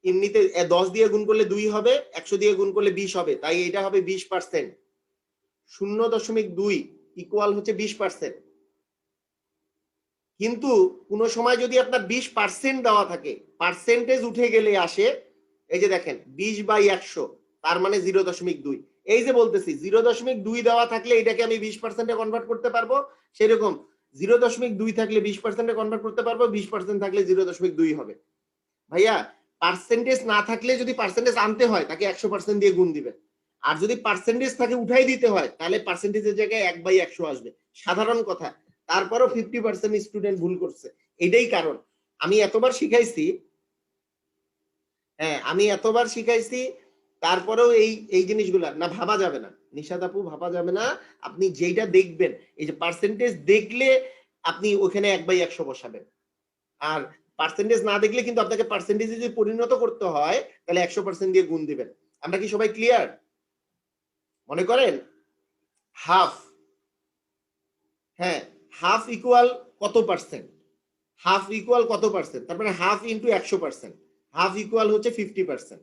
এমনিতে 10 দিয়ে গুণ করলে 2 হবে, 100 দিয়ে গুণ করলে 20 হবে, তাই এটা হবে 20%। 0.2 ইকুয়াল হচ্ছে 20%। কিন্তু কোনো সময় যদি আপনার 20% দেওয়া থাকে, পার্সেন্টেজ উঠে গেলে আসে, এই যে দেখেন 20/100, তার মানে 0.2। এই যে বলতেছি 0.2 দেওয়া থাকলে এটাকে আমি 20%-এ কনভার্ট করতে পারবো, সেরকম 0.2 থাকলে 20%-এ কনভার্ট করতে পারবো, 20% থাকলে 0.2 হবে। ভাইয়া পার্সেন্টেজ না থাকলে যদি পার্সেন্টেজ আনতে হয় তাকে 100% দিয়ে গুণ দিবেন, আর যদি পার্সেন্টেজ তাকে উঠাই দিতে হয় তাহলে পার্সেন্টেজের জায়গায় 1/100 আসবে, সাধারণ কথা। তারপরও 50% স্টুডেন্ট ভুল করছে, এটাই কারণ। আমি এতবার শিখাইছি, হ্যাঁ আমি এতবার শিখাইছি, তারপরেও এই জিনিসগুলা না ভাবা যাবে না, নিশাদ আপু ভাবা যাবে না। আপনি যেইটা দেখবেন, এই যে পার্সেন্টেজ দেখলে আপনি ওখানে 1/100 বসাবেন, আর পার্সেন্টেজ না দেখলে কিন্তু আপনাকে পার্সেন্টেজে যদি পরিণত করতে হয় তাহলে 100% দিয়ে গুণ দিবেন। আমরা কি সবাই ক্লিয়ার? মনে করেন হাফ, হ্যাঁ হাফ ইকুয়াল কত পার্সেন্ট, হাফ ইকুয়াল কত পার্সেন্ট, তার মানে হাফ ইন্টু 100%, হাফ ইকুয়াল হচ্ছে 50%,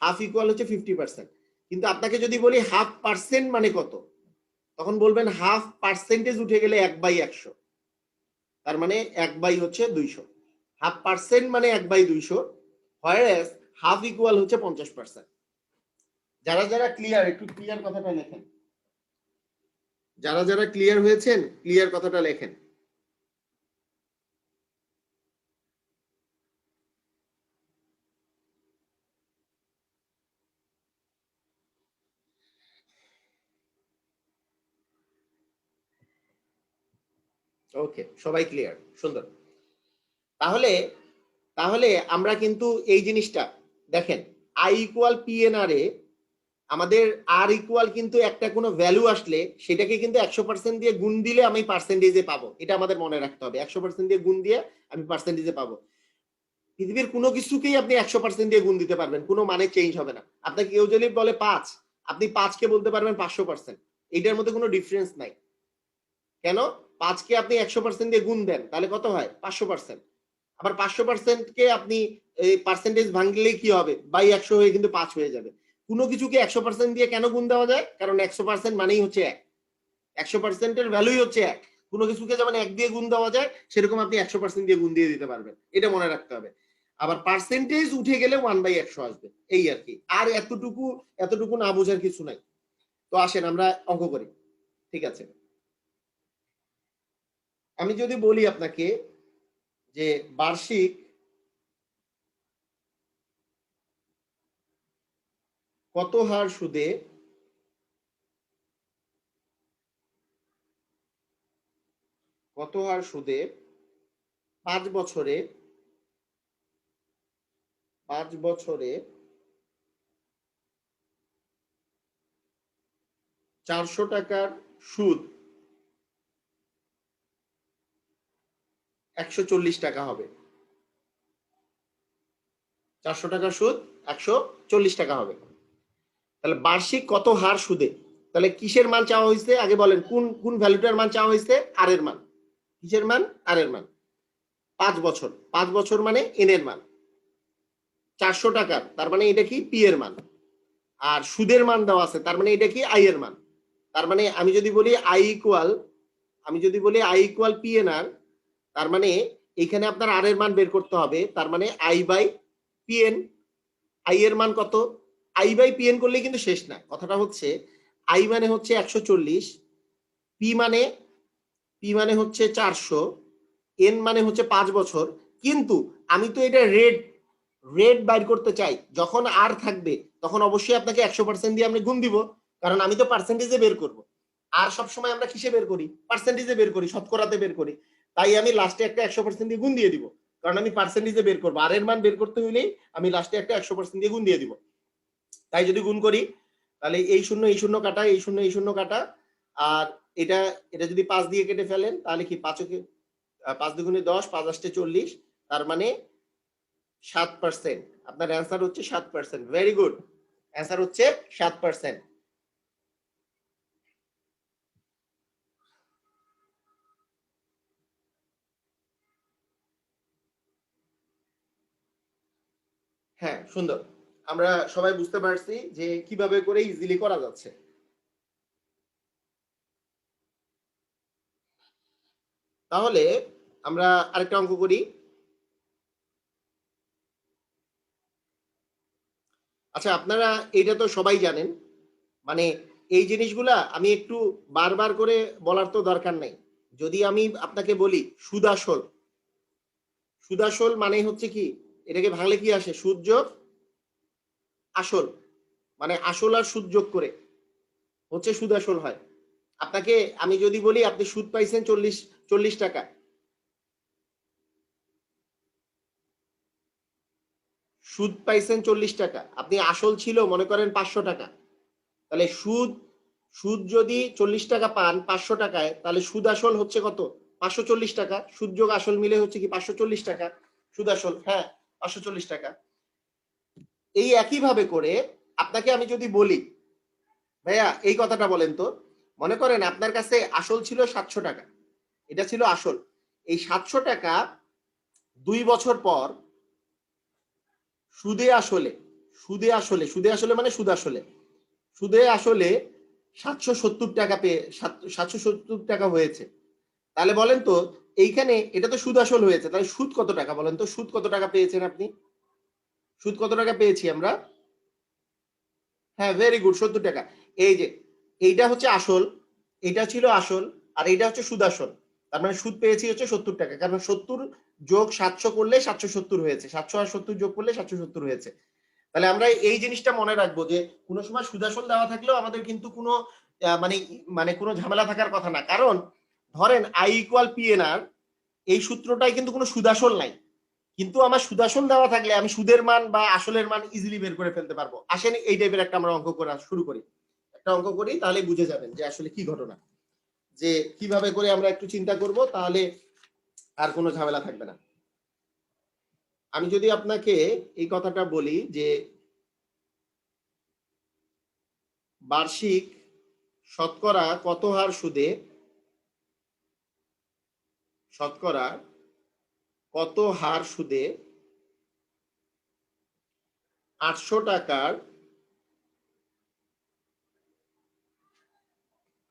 হাফ ইকুয়াল হচ্ছে 50%। কিন্তু আপনাকে যদি বলি হাফ পার্সেন্ট মানে কত, তখন বলবেন হাফ পার্সেন্টেজ উঠে গেলে 1/100, তার মানে 1/200। হাফ পার্সেন্ট মানে 1/200, whereas হাফ ইকুয়াল হচ্ছে 50%। যারা যারা ক্লিয়ার, একটু ক্লিয়ার কথাটা লেখেন, যারা যারা ক্লিয়ার হয়েছেন ক্লিয়ার কথাটা লেখেন। ওকে, সবাই ক্লিয়ার, সুন্দর। তাহলে তাহলে আমরা কিন্তু এই জিনিসটা দেখেন, আই ইকুয়াল পি এন আর এ আমাদের আর ইকুয়াল কিন্তু একটা কোনো ভ্যালু আসলে সেটাকে কিন্তু 100% দিয়ে গুণ দিলে আমি পার্সেন্টেজে পাবো, এটা আমাদের মনে রাখতে হবে। 100% দিয়ে গুণ দিয়ে আমি পার্সেন্টেজে পাবো। পৃথিবীর কোনো কিছুকেই আপনি 100% দিয়ে গুণ দিতে পারবেন, কোনো মানে চেঞ্জ হবে না। আপনাকে কেউ যদি বলে 5, আপনি 5-কে বলতে পারবেন 500%, এইটার মধ্যে কোনো ডিফারেন্স নাই। কেন? 5-কে আপনি 100% দিয়ে গুণ দেন, তাহলে কত হয়? 500%। আবার 500%-কে আপনি এই পার্সেন্টেজ ভাঙলেই কি হবে? বাই 100 হয়ে কিন্তু 5 হয়ে যাবে। কোনো কিছুকে 100% দিয়ে কেন গুণ দেওয়া যায়? কারণ 100% মানেই হচ্ছে 1, 100%-এর ভ্যালুই হচ্ছে 1। কোনো কিছুকে যেমন 1 দিয়ে গুণ দেওয়া যায়, সেরকম আপনি 100% দিয়ে গুণ দিয়ে দিতে পারবেন, এটা মনে রাখতে হবে। আবার পার্সেন্টেজ উঠে গেলে 1/100 আসবে, এই আর কি। আর এতটুকু না বোঝার কিছু নাই। তো আসেন আমরা অঙ্ক করি। ঠিক আছে, আমি যদি বলি আপনাকে যে বার্ষিক কত হার সুদে কত হার সুদে 5 বছরে 400 টাকার সুদ 140 টাকা হবে। 400 টাকার সুদ 140 টাকা হবে। তাহলে বার্ষিক কত হার সুদে, তাহলে কিসের মান চাওয়া হয়েছে আগে বলেন, কোন কোন ভ্যালুটার মান চাওয়া হয়েছে? আর এর মান। কিসের মান? আর এর মান। 5 বছর, 5 বছর মানে এন এর মান। 400 টাকার, তার মানে এটা কি? পি এর মান। আর সুদের মান দেওয়া আছে, তার মানে এটা কি? আই এর মান। তার মানে আমি যদি বলি আই ইকুয়াল পি এন আর, তার মানে এখানে আপনার আর এর মান বের করতে হবে, তার মানে I by P N. I এর মান কত? আই বাই পি এন করলে কিন্তু শেষ না, কথাটা হচ্ছে আই মানে হচ্ছে 140, পি মানে হচ্ছে 400, এন মানে হচ্ছে 5 বছর। কিন্তু আমি তো এটা রেট বাইর করতে চাই, যখন আর থাকবে তখন অবশ্যই আপনাকে 100% দিয়ে আমি গুণ দিব, কারণ আমি তো পার্সেন্টেজে বের করব। আর সবসময় আমরা কিসে বের করি? পার্সেন্টেজে বের করি, শতকরাতে বের করি। তাই আমি লাস্টে একটা 100% দিয়ে গুণ দিয়ে দিব, কারণ আমি পার্সেন্টেজে বের করবো। আর এর মান বের করতে হইলেই আমি লাস্টে একটা 100% দিয়ে গুণ দিয়ে দিব। তাই যদি গুণ করি তাহলে এই শূন্য কাটা, এই শূন্য কাটা, আর এটা এটা যদি 5 দিয়ে কেটে ফেলেন তাহলে কি 5 দুগুণে 10, 5 8 40, তার মানে 7%। আপনার অ্যান্সার হচ্ছে 7%। ভেরি গুড, অ্যান্সার হচ্ছে 7%। হ্যাঁ, সুন্দর। আমরা সবাই বুঝতে পারছি যে কিভাবে করে ইজিলি করা যাচ্ছে। তাহলে আমরা আরেকটা অঙ্ক করি। আচ্ছা, আপনারা এটা তো সবাই জানেন, মানে এই জিনিসগুলা আমি একটু বারবার করে বলার তো দরকার নাই। যদি আমি আপনাকে বলি সুদ আসল, সুদ আসল মানে হচ্ছে কি, এটাকে ভাঙলে কি আসে? সুদ যোগ আসল, মানে আসল আর সুদ যোগ করে হচ্ছে সুদ আসল হয়। আপনাকে আমি যদি বলি আপনি সুদ পাইছেন 40 টাকা, সুদ পাইছেন 40 টাকা, আপনি আসল ছিল মনে করেন 500 টাকা, তাহলে সুদ সুদ যদি 40 টাকা পান 500 টাকায়, তাহলে সুদ আসল হচ্ছে কত? 540 টাকা। সুদ যোগ আসল মিলে হচ্ছে কি 540 টাকা সুদ আসল। হ্যাঁ, 540 টাকা। এই একইভাবে করে আপনাকে আমি যদি বলি, ভাইয়া এই কথাটা বলেন তো, মনে করেন আপনার কাছে আসল ছিল 700 টাকা, এটা ছিল আসল। এই 700 টাকা 2 বছর পর সুদে আসলে, সুদে আসলে মানে সুদ আসলে, সুদে আসলে 770 টাকা পেয়ে 770 টাকা হয়েছে। তাহলে বলেন তো, এইখানে এটা তো সুদ আসল হয়েছে, তাহলে সুদ কত টাকা বলেন তো? সুদ কত টাকা পেয়েছেন আপনি? সুদ কত টাকা পেয়েছি আমরা? হ্যাঁ, ভেরি গুড, 70 টাকা। এই যে এইটা হচ্ছে আসল, এটা ছিল আসল, আর এইটা হচ্ছে সুদ আসল। তার মানে সুদ পেয়েছি হচ্ছে 70 টাকা, কারণ 70 যোগ 700 করলে 770 হয়েছে, 700 আর 70 যোগ করলে 770 হয়েছে। তাহলে আমরা এই জিনিসটা মনে রাখবো যে কোনো সময় সুদাসল দেওয়া থাকলেও আমাদের কিন্তু কোনো মানে মানে কোনো ঝামেলা থাকার কথা না। কারণ ধরেন আই ইকুয়াল পি এন আর, এই সূত্রটাই কিন্তু কোনো সুদাসল নাই, কিন্তু আমার সুদাসল দেওয়া থাকলে আমি সুদের মান বা আসলের মান ইজিলি বের করে ফেলতে পারবো। আসেন এই টাইপের একটা আমরা অঙ্ক করা শুরু করি, একটা অঙ্ক করি, তাহলে বুঝে যাবেন যে আসলে কি ঘটনা, যে কিভাবে করে আমরা একটু চিন্তা করব, তাহলে আর কোনো ঝামেলা থাকবে না। আমি যদি আপনাকে এই কথাটা বলি যে বার্ষিক শতকরা কত হার সুদে, শতকরা কত হার সুদে 800 টাকার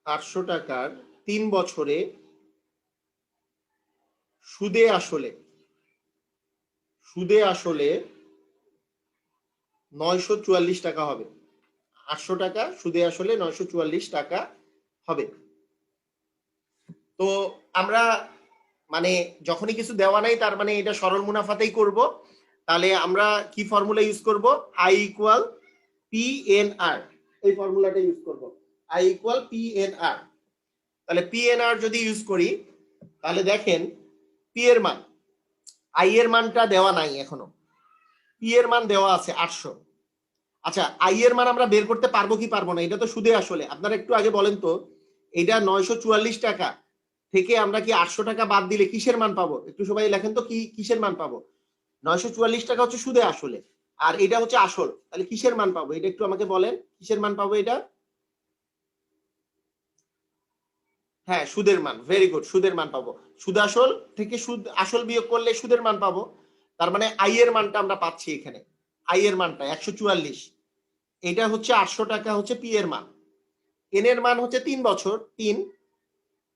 800 টাকার 3 বছরে সুদে আসলে, সুদে আসলে 944 টাকা হবে। 800 টাকা সুদে আসলে 944 টাকা হবে। তো আমরা মানে যখনই কিছু দেওয়া নাই, তার মানে এটা সরল মুনাফাতেই করব। তাহলে আমরা কি ফর্মুলা ইউজ করব? আই ইকুয়াল পি এন আর, এই ফর্মুলাটা ইউজ করব, আই ইকুয়াল পি এন আর। তাহলে পি এন আর যদি ইউজ করি, তাহলে দেখেন পি এর মান, আই এর মানটা দেওয়া নাই এখনো, পি এর মান দেওয়া আছে 800। আচ্ছা, আই এর মান আমরা বের করতে পারবো কি পারবো না, এটা তো সুদে আসলে। আপনারা একটু আগে বলেন তো, এটা 944 টাকা থেকে আমরা কি 800 টাকা বাদ দিলে কিসের মান পাবো? একটু সবাই লেখেন তো, কি কিসের মান পাবো? 944 টাকা হচ্ছে সুদে আসলে, আর এটা হচ্ছে আসল, তাহলে কিসের মান পাবো? এটা একটু আমাকে বলেন, কিসের মান পাবো এটা? হ্যাঁ, সুদের মান। ভেরি গুড, সুদের মান পাবো। সুদ আসল থেকে সুদ আসল বিয়োগ করলে সুদের মান পাবো। তার মানে আই এর মানটা আমরা পাচ্ছি এখানে, আই এর মানটা 144। এটা হচ্ছে 800 টাকা হচ্ছে পি এর মান, এন এর মান হচ্ছে 3 বছর 3,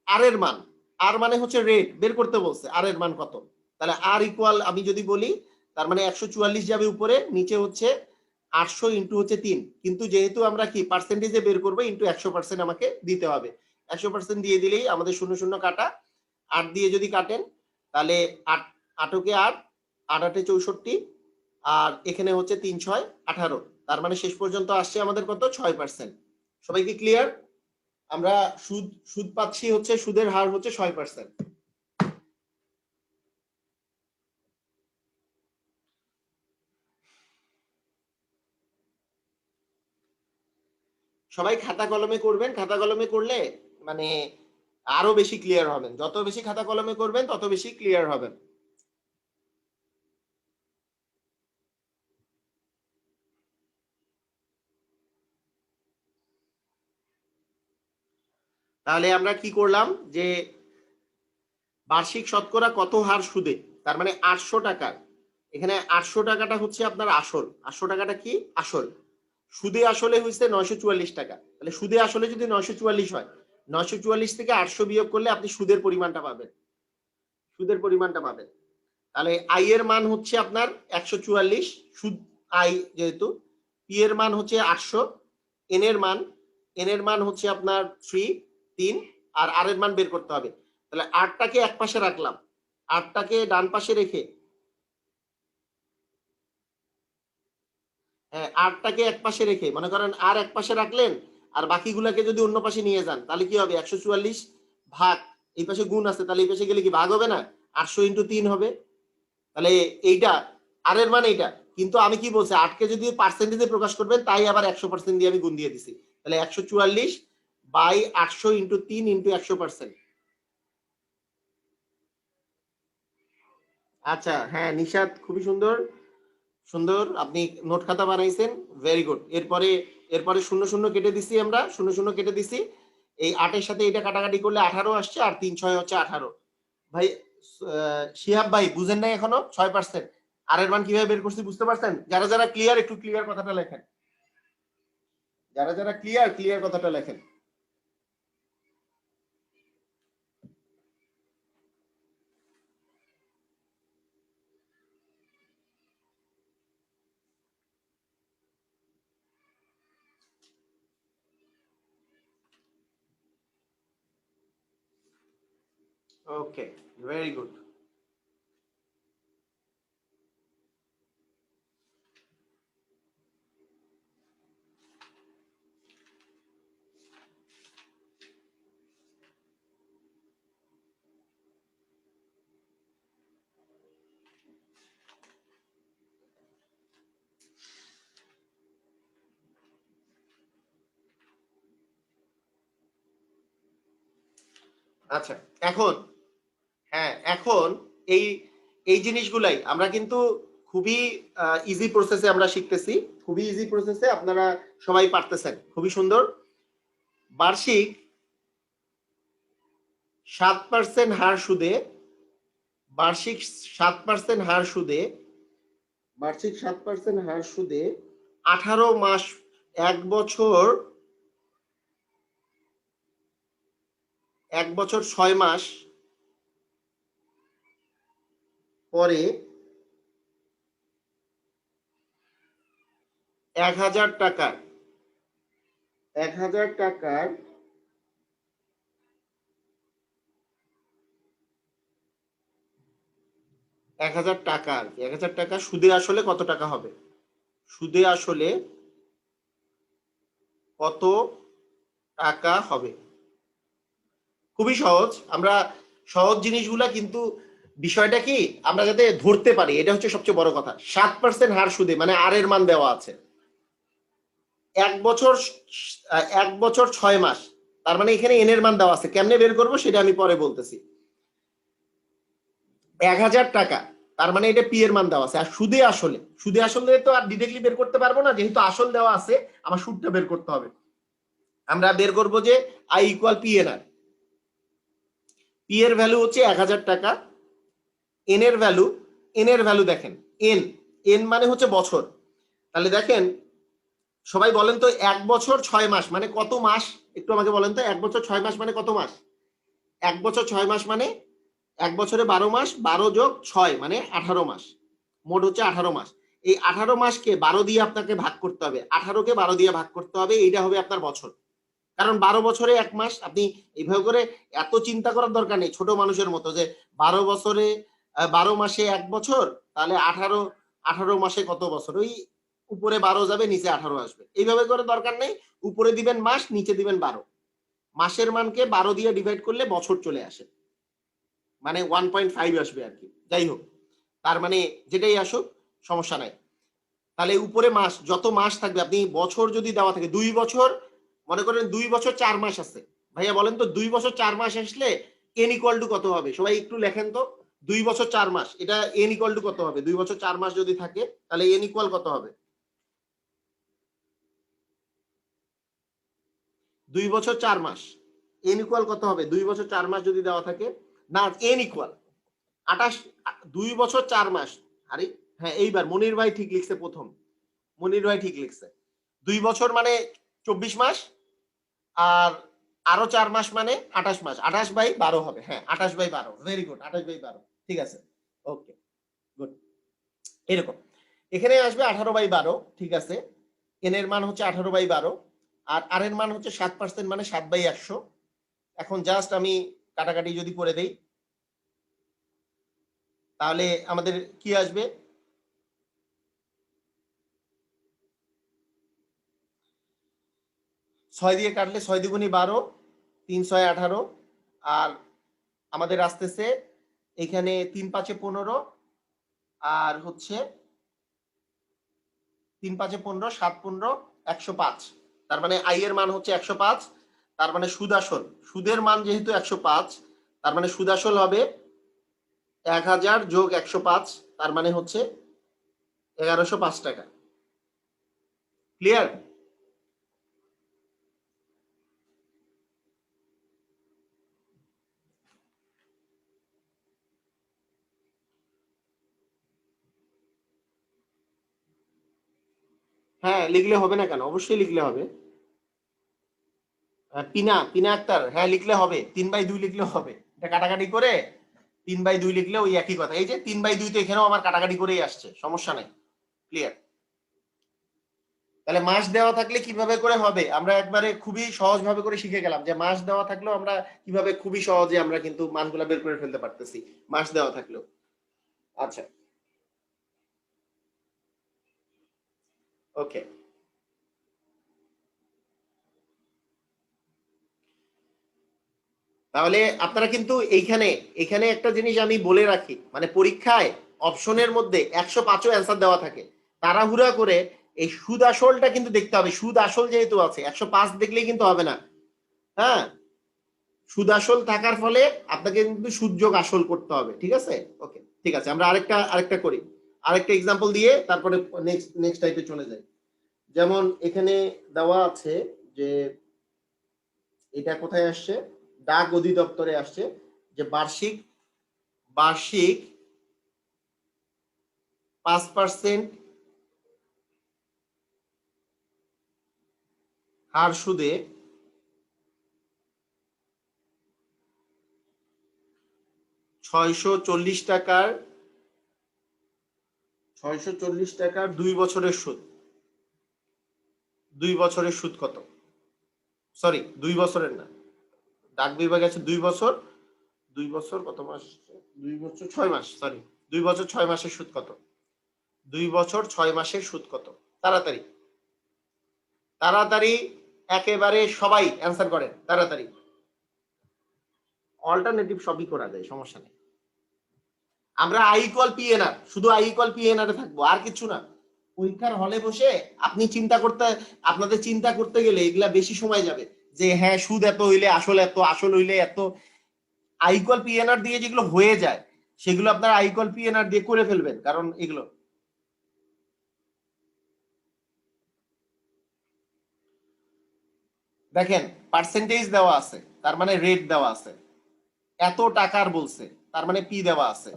আর এর মান, আর মানে হচ্ছে রেট বের করতে বলছে, আর এর মান কত। তাহলে আর ইকুয়াল আমি যদি বলি, তার মানে 144 যাবে উপরে, নিচে হচ্ছে 800 ইন্টু হচ্ছে 3, কিন্তু যেহেতু আমরা কি পার্সেন্টেজে বের করবো, ইন্টু 100% আমাকে দিতে হবে। 100% দিয়ে দিলেই আমাদের শূন্য শূন্য কাটা, 8 দিয়ে যদি কাটেন তাহলে 8, 8কে 8, 8 8 64, আর এখানে হচ্ছে 3 6 18, তার মানে শেষ পর্যন্ত আসছে আমাদের কত? 6%। সবাই কি ক্লিয়ার? আমরা সুদ সুদ পাচ্ছি হচ্ছে, সুদের হার হচ্ছে 6%। সবাই খাতা কলমে করবেন, খাতা কলমে করলে মানে আরো বেশি ক্লিয়ার হবেন। যত বেশি খাতা কলমে করবেন তত বেশি ক্লিয়ার হবেন। তাহলে আমরা কি করলাম যে বার্ষিক শতকরা কত হার সুদে, তার মানে 800 টাকার, এখানে 800 টাকাটা হচ্ছে আপনার আসল, 800 টাকাটা কি আসল, সুদে আসলে হয়েছে 944 টাকা। তাহলে সুদে আসলে যদি 944 হয়, 944 থেকে 800 বিয়োগ করলে আপনি সুদের পরিমাণটা পাবেন, সুদের পরিমাণটা পাবেন। তাহলে আই এর মান হচ্ছে আপনার 144, সুদ আই যেহেতু, পি এর মান হচ্ছে 800, এন এর মান হচ্ছে আপনার 3, আর আর এর মান বের করতে হবে। তাহলে 8টাকে এক পাশে রাখলাম, 8টাকে ডান পাশে রেখে, হ্যাঁ 8টাকে এক পাশে রেখে মনে করেন আর এক পাশে রাখলেন, আর বাকিগুলাকে যদি অন্য পাশে নিয়ে যান তাহলে কি হবে, 144 ভাগ, এই পাশে গুণ আছে তাহলে এই পাশে গেলে কি ভাগ হবে না, 800 ইন্টু 3 হবে। তাহলে এইটা আর এর মানে এইটা, কিন্তু আমি কি বলছি 8কে যদি পার্সেন্টেজে প্রকাশ করবেন তাই আবার 100% দিয়ে আমি গুণ দিয়ে দিছি। তাহলে 144 বাই 800 ইন্টু 3 ইন্টু 100%। আচ্ছা হ্যাঁ নিশাদ, খুবই সুন্দর, সুন্দর আপনি নোট খাতা বানাইছেন, ভেরি গুড। এরপরে এরপরে শূন্য শূন্য কেটে দিছি, আমরা শূন্য শূন্য কেটে দিছি, এই 8-এর সাথে এটা কাটাকাটি করলে 18 আসছে, আর 3-6 হচ্ছে 18। ভাই শিহাব ভাই বুঝেন নাই এখনো 6%, আর এর মান কিভাবে বের করছি বুঝতে পারছেন? যারা যারা ক্লিয়ার একটু ক্লিয়ার কথাটা লেখেন, যারা যারা ক্লিয়ার ক্লিয়ার কথাটা লেখেন। ওকে, ভেরি গুড। আচ্ছা এখন, হ্যাঁ এখন এই এই জিনিসগুলাই আমরা কিন্তু খুবই ইজি প্রসেসে আমরা শিখতেছি, খুবই ইজি প্রসেসে আপনারা সবাই পারতেছেন, খুবই সুন্দর। বার্ষিক 7% হার সুদে, বার্ষিক 7% হার সুদে, বার্ষিক 7% হার সুদে 18 মাস, 1 বছর, 1 বছর 6 মাস পরে 1000 টাকার, 1000 টাকার, 1000 টাকা আর কি, 1000 টাকা সুদে আসলে কত টাকা হবে, সুদে আসলে কত টাকা হবে। খুবই সহজ, আমরা সহজ জিনিসগুলা কিন্তু বিষয়টা কি আমরা যাতে ধরতে পারি, এটা হচ্ছে সবচেয়ে বড় কথা। 7% হার সুদে মানে আর এর মান দেওয়া আছে, 1 বছর, 1 বছর 6 মাস, তার মানে এখানে এন এর মান দেওয়া আছে, কেমনে বের করবো সেটা আমি পরে বলতেছি। 1000 টাকা, তার মানে এটা পি এর মান দেওয়া আছে, আর সুদে আসলে, সুদে আসলে তো আর ডিরেক্টলি বের করতে পারবো না, যেহেতু আসল দেওয়া আছে আমার সুদটা বের করতে হবে। আমরা বের করব যে I equal P N R, P এর ভ্যালু হচ্ছে 1000 টাকা, এন এর ভ্যালু, এন এর ভ্যালু দেখেন, এন, এন মানে হচ্ছে বছর। তাহলে দেখেন সবাই বলেন তো 1 বছর 6 মাস মানে কত মাস, একটু আমাকে বলেন তো 1 বছর 6 মাস মানে কত মাস। 1 বছর 6 মাস মানে 1 বছরে 12 মাস, 12+6 মানে 18 মাস, মোট হচ্ছে 18 মাস। এই 18 মাসকে 12 দিয়ে আপনাকে ভাগ করতে হবে, 18কে 12 দিয়ে ভাগ করতে হবে, এইটা হবে আপনার বছর। কারণ 12 বছরে 1 মাস, আপনি এইভাবে করে এত চিন্তা করার দরকার নেই ছোট মানুষের মতো যে 12 বছরে 12 মাসে 1 বছর, তাহলে 18 মাসে কত বছর, ওই উপরে 12 যাবে নিচে 18 আসবে, এইভাবে করে দরকার নেই। উপরে দিবেন মাস, নিচে দিবেন 12, মাসের মানকে 12 দিয়ে ডিভাইড করলে বছর চলে আসে, মানে 1.5 আসবে আর কি। যাই হোক, তার মানে যেটাই আসুক সমস্যা নাই। তাহলে উপরে মাস, যত মাস থাকবে, আপনি বছর যদি দেওয়া থাকে 2 বছর, মনে করেন 2 বছর 4 মাস আছে, ভাইয়া বলেন তো 2 বছর 4 মাস আসলে n ইকুয়াল টু কত হবে? সবাই একটু লেখেন তো। 2 বছর 4 মাস, এটা n ইকুয়াল টু কত হবে? 2 বছর 4 মাস যদি থাকে তাহলে n ইকুয়াল কত হবে? 2 বছর 4 মাস n ইকুয়াল কত হবে? 2 বছর 4 মাস যদি দেওয়া থাকে, না n ইকুয়াল 28, 2 বছর 4 মাস। আরে হ্যাঁ, এইবার মনির ভাই ঠিক লিখছে, প্রথম মনির ভাই ঠিক লিখছে। 2 বছর মানে 24 মাস, আর আরো 4 মাস মানে 28 মাস। 28/12 হবে। হ্যাঁ, 28/12, ভেরি গুড, 28/12, ঠিক আছে, ওকে, গুড। এরকম এখানে আসবে 18/12, ঠিক আছে। n এর মান হচ্ছে 18/12, আর r এর মান হচ্ছে 7% মানে 7/100। এখন জাস্ট আমি কাটাকাটি যদি করে দেই তাহলে আমাদের কি আসবে? 6 দিয়ে কাটলে 6 দ্বিগুণী 12, 3 6 18, আর আমাদের আসতেছে এখানে 3 5 15, আর হচ্ছে 3 5 15, 7 15, 105। তার মানে আই এর মান হচ্ছে 105। তার মানে সুদ আসল, সুদের মান যেহেতু 105, তার মানে সুদ আসল হবে 1000 যোগ 105, তার মানে হচ্ছে 1105 টাকা। ক্লিয়ার? হ্যাঁ, লিখলে হবে না কেন? অবশ্যই লিখলে হবে। পিনা পিনা আক্তার, হ্যাঁ লিখলে হবে, 3/2 লিখলে হবে। এটা কাটাকাটি করে 3/2 লিখলে ওই একই কথা। এই যে 3/2 তো এখানেও আমার কাটাকাটি করেই আসছে, সমস্যা নেই। ক্লিয়ার? তাহলে মাস দেওয়া থাকলে কিভাবে করে হবে আমরা একবারে খুবই সহজ ভাবে করে শিখে গেলাম, যে মাস দেওয়া থাকলেও আমরা কিভাবে খুবই সহজে আমরা কিন্তু মানগুলা বের করে ফেলতে পারতেছি মাস দেওয়া থাকলেও। আচ্ছা, ওকে। তাহলে আপনারা কিন্তু এইখানে এখানে একটা জিনিস আমি বলে রাখি, মানে পরীক্ষায় অপশনের মধ্যে 105ও অ্যান্সার দেওয়া থাকে। তাড়াহুড়া করে এই সুদ আসলটা কিন্তু দেখতে হবে। সুদ আসল যেহেতু আছে, 105 দেখলেই কিন্তু হবে না। হ্যাঁ, সুদ আসল থাকার ফলে আপনাকে কিন্তু সুদ যোগ আসল করতে হবে, ঠিক আছে? ওকে, ঠিক আছে, আমরা আরেকটা করি, আরেকটা এক্সাম্পল দিয়ে তারপরে নেক্সট টাইপে চলে যাই। যেমন এখানে দেওয়া আছে যে, এটা কোথায় আসছে? ডাক অধিদপ্তরে আসছে যে বার্ষিক বার্ষিক 5% হার সুদে 640 টাকার 2 বছরের সুদ। 2 বছরের সুদ কত? সরি, 2 বছরের না, ডাক বিভাগে আছে 2 বছর। 2 বছর কত মাস? 2 বছর 6 মাস, সরি, 2 বছর 6 মাসের সুদ কত? 2 বছর 6 মাসের সুদ কত? তাড়াতাড়ি তাড়াতাড়ি, একেবারে সবাই অ্যান্সার করেন তাড়াতাড়ি। অল্টারনেটিভ সবই করা যায়, সমস্যা নেই। আমরা আই ইকুয়াল পি এন আর, শুধু আই ইকুয়াল পি এন আর থাকবো, আর কিছু না। পরীক্ষার হলে বসে আপনি আপনাদের চিন্তা করতে গেলে এগুলা বেশি সময় যাবে, যে হ্যাঁ সুদ এত হইলে আসল এত, আসল হইলে এত। আই ইকুয়াল পি এন আর দিয়ে যেগুলো হয়ে যায় সেগুলো আপনারা আই ইকুয়াল পি এন আর দিয়ে করে ফেলবেন, কারণ এগুলো দেখেন পার্সেন্টেজ দেওয়া আছে, তার মানে রেট দেওয়া আছে, এত টাকার বলছে তার মানে পি দেওয়া আছে,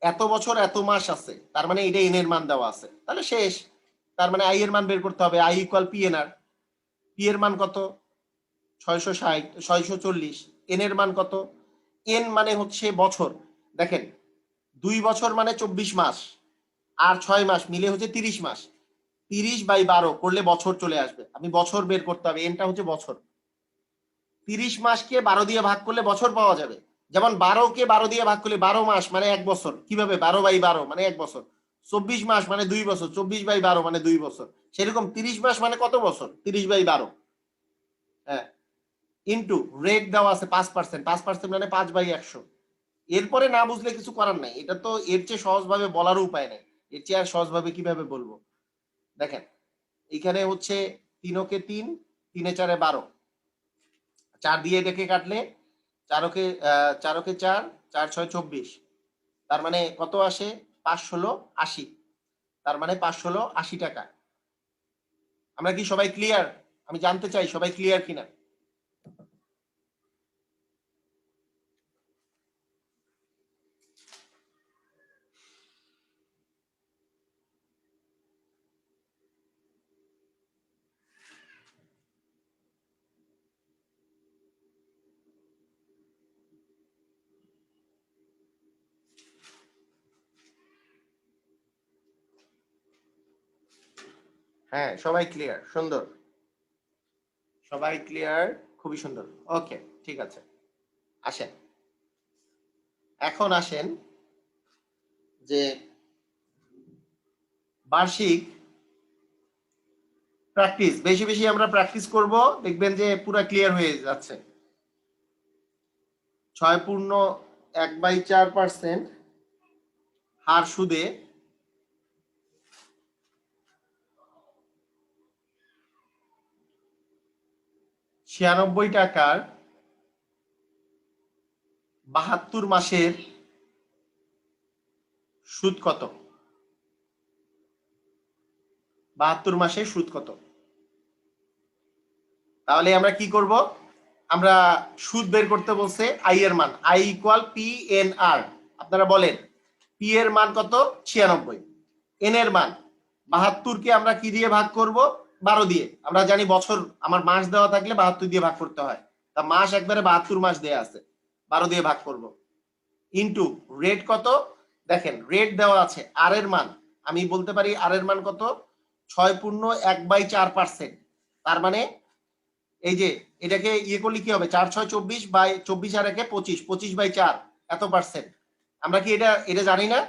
এত বছর এত মাস আছে তার মানে এটা এন এর মান দেওয়া আছে, তাহলে শেষ। তার মানে আই এর মান বের করতে হবে, I equal P N R. P এর মান কত? 660, 640। এন এর মান কত? এন মানে হচ্ছে বছর। দেখেন 2 বছর মানে 24 মাস, আর 6 মাস মিলে হচ্ছে 30 মাস। 30/12 করলে বছর চলে আসবে, আমি বছর বের করতে হবে, এনটা হচ্ছে বছর। 30 মাসকে 12 দিয়ে ভাগ করলে বছর পাওয়া যাবে। যেমন 12কে 12 দিয়ে ভাগ করলে 12 মাস মানে 1 বছর, কিভাবে? 12/12 মানে 1 বছর। 24 মাস মানে 2 বছর, 24/12 মানে 2 বছর। সেরকম 30 মাস মানে কত বছর? 30/12। হ্যাঁ, ইন্টু রেট দেওয়া আছে 5%, 5% মানে 5/100। এরপরে না বুঝলে কিছু করার নাই, এটা তো এর চেয়ে সহজভাবে বলারও উপায় নেই। এর চেয়ে আর সহজভাবে কিভাবে বলবো? দেখেন এখানে হচ্ছে 3 কে 3, 3 4 12। 4 দিয়ে এটাকে কাটলে 4 কে 4, 4 6 24, তার মানে কত আসে? 5 16 80, তার মানে 5 16 80 টাকা। আমরা কি সবাই ক্লিয়ার? আমি জানতে চাই সবাই ক্লিয়ার কিনা। হ্যাঁ, সবাই ক্লিয়ার, সুন্দর, সবাই ক্লিয়ার, খুবই সুন্দর। ওকে, ঠিক আছে, আসেন এখন আসেন যে বার্ষিক প্র্যাকটিস, বেশি বেশি আমরা প্র্যাকটিস করব, দেখবেন যে পুরো ক্লিয়ার হয়ে যাচ্ছে। 6.1/4% হার সুদে 96 টাকার 72 মাসের সুদ কত? 72 মাসের সুদ কত? তাহলে আমরা কি করব? আমরা সুদ বের করতে বলছে, আই এর মান, আই ইকুয়াল পি এন আর। আপনারা বলেন পি এর মান কত? 96। এন এর মান 72 কে আমরা কি দিয়ে ভাগ করব? 12 দিয়ে। আমরা জানি বছর, আমার মাস দেওয়া থাকলে 72 দিয়ে ভাগ করতে হয়, তা মাস একবারে 72 মাস দেয়া আছে, 12 দিয়ে ভাগ করব। ইনটু রেট কত? দেখেন রেট দেওয়া আছে, আর এর মান আমি বলতে পারি, আর এর মান কত? 6.1/4%। তার মানে এই যে এটাকে ইয়ে করলে কি হবে? 4 6 24 বাই 24 আর 1 25, 25/4 এত পার্সেন্ট। আমরা কি এটা এটা জানি না?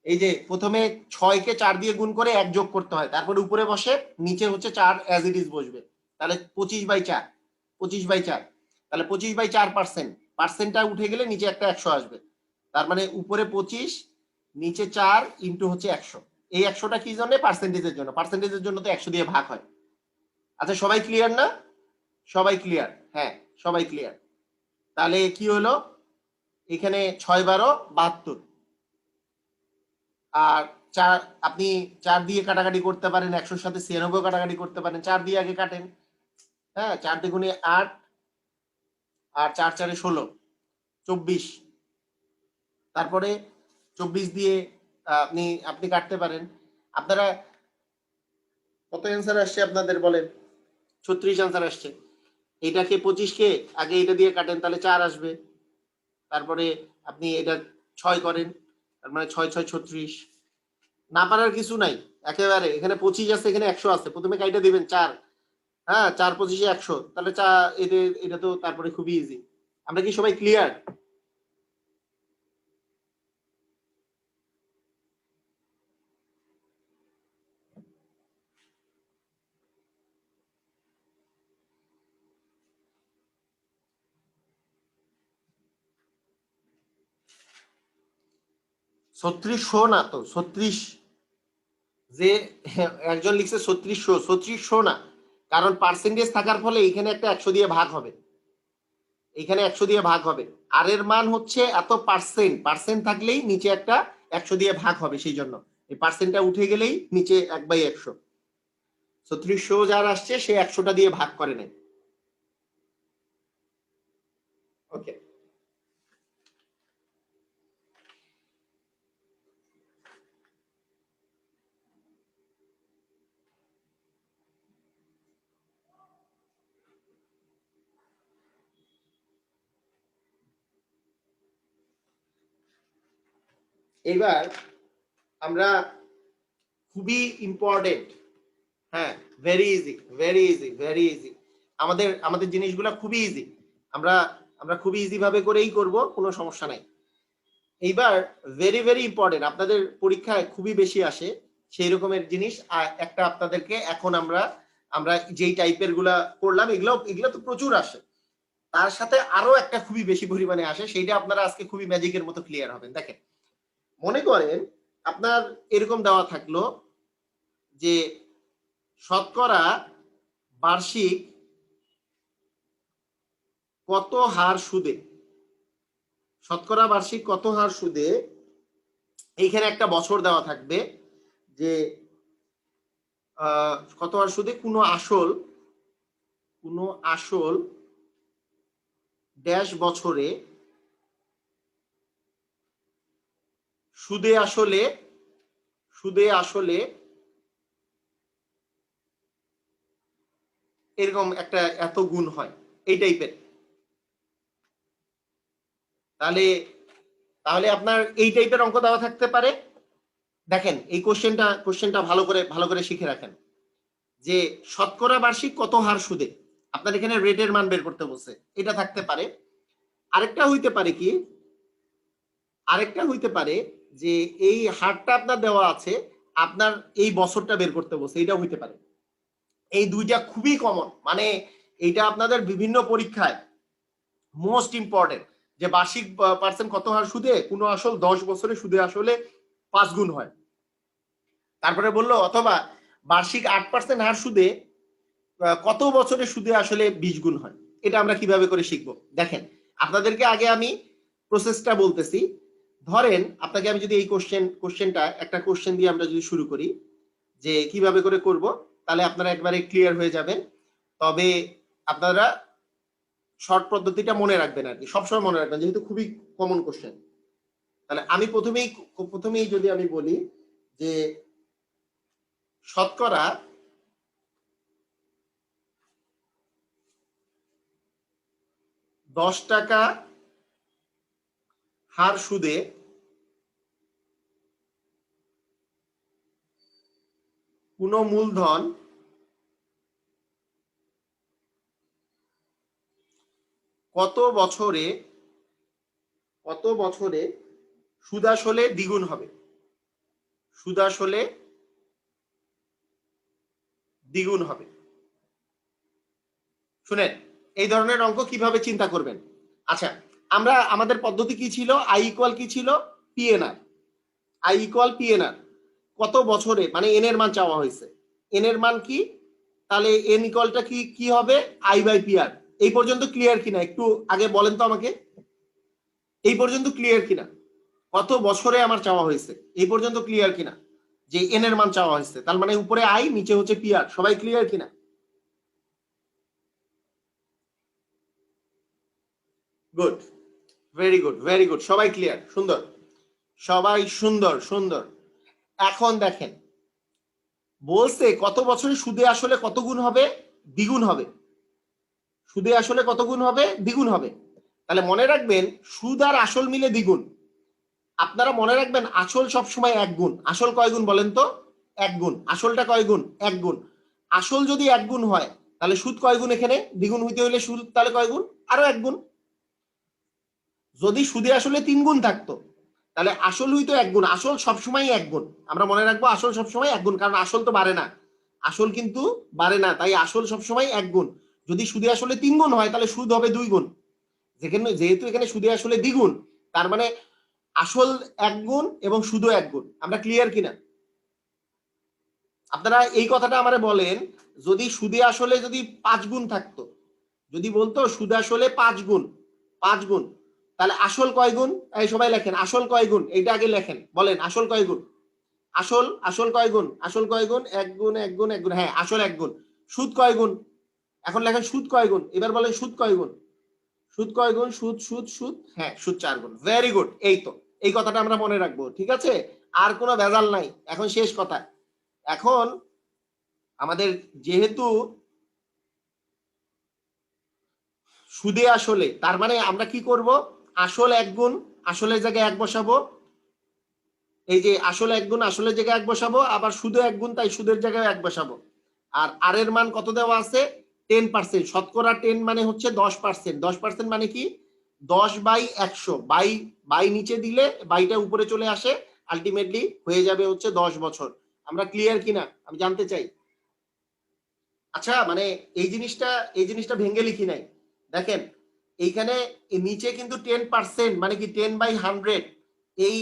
এই যে প্রথমে 6 কে 4 দিয়ে গুণ করে 1 যোগ করতে হয়, তারপরে উপরে বসে, নিচে হচ্ছে 4 অ্যাজ ইট ইজ বসবে। তাহলে 25/4, 25/4, তাহলে 25/4%। পার্সেন্টটা উঠে গেলে নিচে একটা 100 আসবে, তার মানে উপরে 25, নিচে 4 ইন্টু হচ্ছে 100। এই 100টা কি জন্য? পার্সেন্টেজের জন্য। পার্সেন্টেজের জন্য তো 100 দিয়ে ভাগ হয়। আচ্ছা, সবাই ক্লিয়ার না? সবাই ক্লিয়ার? হ্যাঁ, সবাই ক্লিয়ার। তাহলে কি হলো? এখানে 6 12 72, আর 4 আপনি 4 দিয়ে কাটাকাটি করতে পারেন, 100-র সাথে 96 কাটাকাটি করতে পারেন। 4 দিয়ে আগে কাটেন। হ্যাঁ, 4 দুগুণে 8, আর 4 4 16, 24। তারপরে 24 দিয়ে আপনি আপনি কাটতে পারেন। আপনারা কত অ্যান্সার আসছে আপনাদের বলেন? 36 অ্যান্সার আসছে। এটাকে 25 কে আগে এটা দিয়ে কাটেন, তাহলে 4 আসবে। তারপরে আপনি এটা 6 করেন, তার মানে 6 6 36। না পারার কিছু নাই, একেবারে এখানে 25 আছে, এখানে 100 আছে, প্রথমে কাইটা দিবেন 4। হ্যাঁ, 4 25 100, তাহলে এটা তো তারপরে খুবই ইজি। আমরা কি সবাই ক্লিয়ার? ছত্রিশশো না তো, 36, যে একজন লিখছে 3600, 3600 না, কারণ পার্সেন্টেজ থাকার ফলে এখানে একটা 100 দিয়ে ভাগ হবে, এখানে 100 দিয়ে ভাগ হবে। আর এর মান হচ্ছে এত পার্সেন্ট, পার্সেন্ট থাকলেই নিচে একটা 100 দিয়ে ভাগ হবে, সেই জন্য এই পার্সেন্টটা উঠে গেলেই নিচে 1/100। 3600 যার আসছে সে 100টা দিয়ে ভাগ করে নেয়। ওকে, এবার আমরা খুবই ইম্পর্টেন্ট, হ্যাঁ, very easy, very easy, very easy. আমাদের আমাদের জিনিসগুলো খুবই ইজি, আমরা আমরা খুবই ইজি ভাবে করেই করব, কোনো সমস্যা নাই। এইবার ভেরি ভেরি ইম্পর্টেন্ট, আপনাদের পরীক্ষায় খুবই বেশি আসে সেই রকমের জিনিস। একটা আপনাদেরকে এখন আমরা আমরা যেই টাইপের গুলা করলাম, এগুলো এগুলো তো প্রচুর আসে, তার সাথে আরো একটা খুবই বেশি পরিমাণে আসে, সেইটা আপনারা আজকে খুবই ম্যাজিকের মতো ক্লিয়ার হবেন। দেখেন, মনে করেন আপনার এরকম দেওয়া থাকলো যে শতকরা বার্ষিক কত হার সুদে, শতকরা বার্ষিক কত হার সুদে, এইখানে একটা বছর দেওয়া থাকবে যে কত হার সুদে কোনো আসল ড্যাশ বছরে সুদে আসলে এরকম একটা এত গুণ হয়, এই টাইপের। তাহলে আপনার এই টাইপের অঙ্ক দেওয়া থাকতে পারে। দেখেন এই কোশ্চেনটা ভালো করে শিখে রাখেন যে শতকরা বার্ষিক কত হার সুদে আপনার এখানে রেটের মান বের করতে বলছে, এটা থাকতে পারে। আরেকটা হইতে পারে যে এই হারটা আপনার দেওয়া আছে, আপনার এই বছরটা বের করতে বলছে, এটা হইতে পারে। এই দুইটা খুবই কমন, মানে এইটা আপনাদের বিভিন্ন পরীক্ষায় মোস্ট ইম্পর্টেন্ট, যে বার্ষিক পার্সেন্ট কত হার সুদে কোনো আসল 10 বছরে সুদে আসলে 5 গুণ হয়। তারপরে বললো অথবা বার্ষিক 8% হার সুদে কত বছরে সুদে আসলে 20 গুণ হয়। এটা আমরা কিভাবে করে শিখবো দেখেন, আপনাদেরকে আগে আমি প্রসেসটা বলতেছি। ধরেন আপনাকে আমি যদি এই কোশ্চেনটা একটা কোশ্চেন দিয়ে আমরা যদি শুরু করি যে কিভাবে করে করব, তাহলে আপনারা একবারে ক্লিয়ার হয়ে যাবেন। তবে আপনারা শর্ট পদ্ধতিটা মনে রাখবেন আর কি, সবসময় মনে রাখবেন, যেহেতু খুবই কমন কোশ্চেন। তাহলে আমি প্রথমেই যদি আমি বলি যে শতকরা 10 টাকা হার সুদে কোনো মূলধন কত বছরে সুদ আসলে দ্বিগুণ হবে, সুদ আসলে দ্বিগুণ হবে। শুনেন এই ধরনের অঙ্ক কিভাবে চিন্তা করবেন। আচ্ছা, আমাদের পদ্ধতি কি ছিল, আই ইকুয়াল কি ছিল, পিএনআর। আই ইকুয়াল পিএনআর, কত বছরে মানে এন এর মান চাওয়া হয়েছে, এন এর মান কি, তাহলে এন ইকুয়ালটা কি হবে, আই বাই পিআর। এই পর্যন্ত ক্লিয়ার কিনা একটু আগে বলেন তো আমাকে, এই পর্যন্ত ক্লিয়ার কিনা, কত বছরে আমার চাওয়া হয়েছে এই পর্যন্ত ক্লিয়ার কিনা, যে এন এর মান চাওয়া হয়েছে, তার মানে উপরে আই নিচে হচ্ছে পিআর, সবাই ক্লিয়ার কিনা। গুড, ভেরি গুড, সবাই ক্লিয়ার, সুন্দর, সবাই সুন্দর। এখন দেখেন বলছে কত বছরে সুদে আসলে কত গুণ হবে, দ্বিগুণ হবে, সুদে আসলে কত গুণ হবে, দ্বিগুণ হবে। তাহলে মনে রাখবেন সুদ আর আসল মিলে দ্বিগুণ। আপনারা মনে রাখবেন আসল সবসময় 1 গুণ। আসল কয় গুণ বলেন তো, 1 গুণ। আসলটা কয় গুণ, 1 গুণ। আসল যদি 1 গুণ হয় তাহলে সুদ কয় গুণ, এখানে দ্বিগুণ হইতে হইলে সুদ তাহলে কয় গুণ, আরো 1 গুণ। যদি সুদে আসলে 3 গুণ থাকতো তাহলে আসল হইতো 1 গুণ। আসল সবসময় 1 গুণ, আমরা মনে রাখবো আসল সবসময় 1 গুণ, কারণ আসল তো বাড়ে না, আসল কিন্তু বাড়ে না, তাই আসল সবসময় 1 গুণ। যদি সুদে আসলে 3 গুণ হয় তাহলে সুদ হবে 2 গুণ। যেহেতু এখানে সুদে আসলে দ্বিগুণ, তার মানে আসল 1 গুণ এবং সুদও 1 গুণ। আমরা ক্লিয়ার কিনা, আপনারা এই কথাটা আমারে বলেন, যদি সুদে আসলে যদি 5 গুণ থাকতো, যদি বলতো সুদে আসলে 5 গুণ, তাহলে আসল কয় গুণ, এই সবাই লেখেন আসল কয় গুণ, এইটা আগে লেখেন, বলেন আসল কয় গুণ, আসল কয় গুণ, 1 গুণ 1 গুণ 1 গুণ, হ্যাঁ আসল 1 গুণ। সুদ কয় গুণ, এখন লেখেন সুদ কয় গুণ, এবার বলেন সুদ কয় গুণ, সুদ, হ্যাঁ সুদ 4 গুণ। ভেরি গুড, এই তো এই কথাটা আমরা মনে রাখবো, ঠিক আছে, আর কোনো ভেজাল নাই। এখন শেষ কথা, এখন আমাদের যেহেতু সুদে আসলে, তার মানে আমরা কি করব, আসল 1 গুণ, আসলের জায়গায় 1 বসাবো, এই যে আসল 1 গুণ আসলের জায়গায় 1 বসাবো, আবার সুদে 1 গুণ তাই সুদের জায়গায় 1 বসাবো। আর এর মান কত দেওয়া আছে, 10%, শতকরা 10 মানে হচ্ছে 10%। 10% মানে কি, 10/100, বাই নিচে দিলে বাইটা উপরে চলে আসে, আলটিমেটলি হয়ে যাবে হচ্ছে 10 বছর। আমরা ক্লিয়ার কিনা আমি জানতে চাই। আচ্ছা, মানে এই জিনিসটা ভেঙে লিখি নাই, দেখেন এইখানে নিচে কিন্তু 10% মানে কি 10/100, এই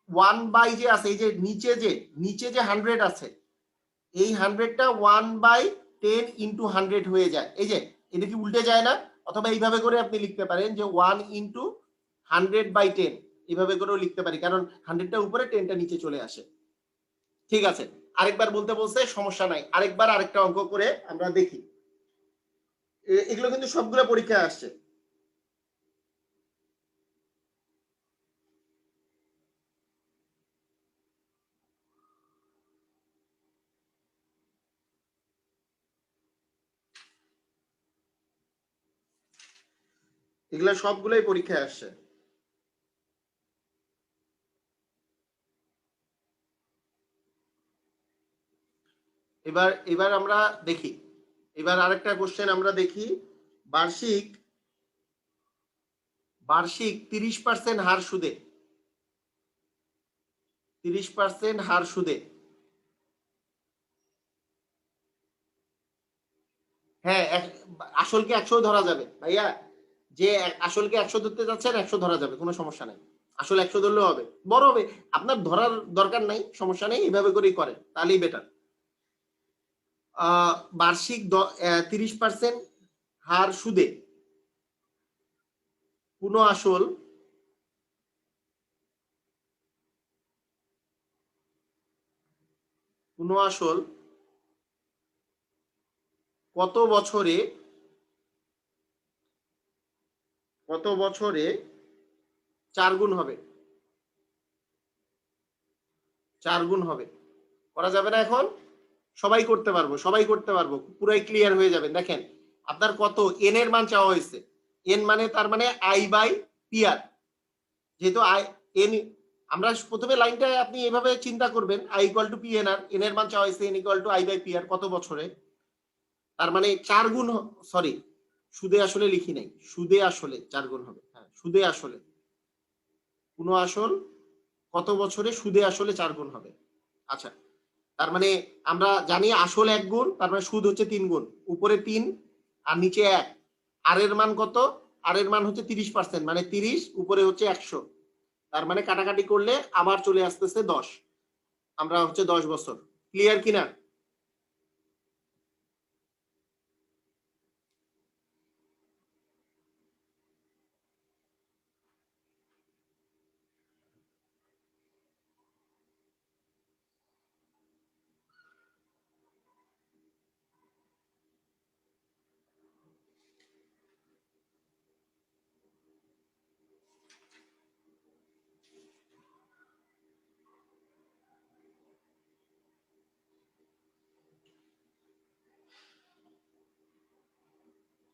1 বাই যে আছে, এই যে নিচে যে 100 আছে, এই 100টা 1/10 × 100 হয়ে যায়, এই যে এটা কি উল্টে যায় না, অথবা এইভাবে করে আপনি লিখতে পারেন যে 1 ইন্টু 100/10, এইভাবে করেও লিখতে পারি, কারণ 100টা উপরে 10টা নিচে চলে আসে। ঠিক আছে, আরেকবার বলতে বলছে, সমস্যা নাই, আরেকবার আরেকটা অঙ্ক করে আমরা দেখি। এগুলো কিন্তু সবগুলো পরীক্ষায় আসছে। এগুলো সবগুলোই পরীক্ষায় আসছে। এবার এবার আমরা দেখি, এবার আরেকটা কোশ্চেন আমরা দেখি। বার্ষিক 30% হার সুদে, 30% হার সুদে, হ্যাঁ আসলকে 100 ধরা যাবে ভাইয়া, যে আসলকে 100 ধরতে যাচ্ছেন 100 ধরা যাবে, কোনো সমস্যা নাই। আসলে 100 ধরলেও হবে, বড় হবে, আপনার ধরার দরকার নাই, সমস্যা নেই, এইভাবে করেই করেন তাহলেই বেটার। বার্ষিক 30% হার সুদে পুনঃ আসল কত বছরে 4 গুণ হবে? 4 গুণ হবে, করা যাবে না এখন? সবাই করতে পারবো, পুরাই ক্লিয়ার হয়ে যাবে। দেখেন আপনার কত এন এর মান চাওয়া হয়েছে, এন মানে তার মানে আই বাই পি আর, যেহেতু আই এন, আমরা প্রথমে লাইনটা আপনি এভাবে চিন্তা করবেন, I equal to P N R, N এর মান চাওয়া হয়েছে N equal to I by P R, কত বছরে, তার মানে 4 গুণ, সরি সুদে আসলে লিখি নাই, সুদে আসলে 4 গুণ হবে, হ্যাঁ সুদে আসলে পুনঃ আসল কত বছরে সুদে আসলে 4 গুণ হবে। আচ্ছা, তার মানে আমরা জানি আসল 1 গুণ, তার মানে সুদ হচ্ছে 3 গুণ, উপরে 3 আর নিচে 1। আর এর মান কত? আর এর মান হচ্ছে 30%, মানে 30 উপরে হচ্ছে 100, তার মানে কাটাকাটি করলে আবার চলে আসতেছে 10, আমরা হচ্ছে 10 বছর। ক্লিয়ার কিনা?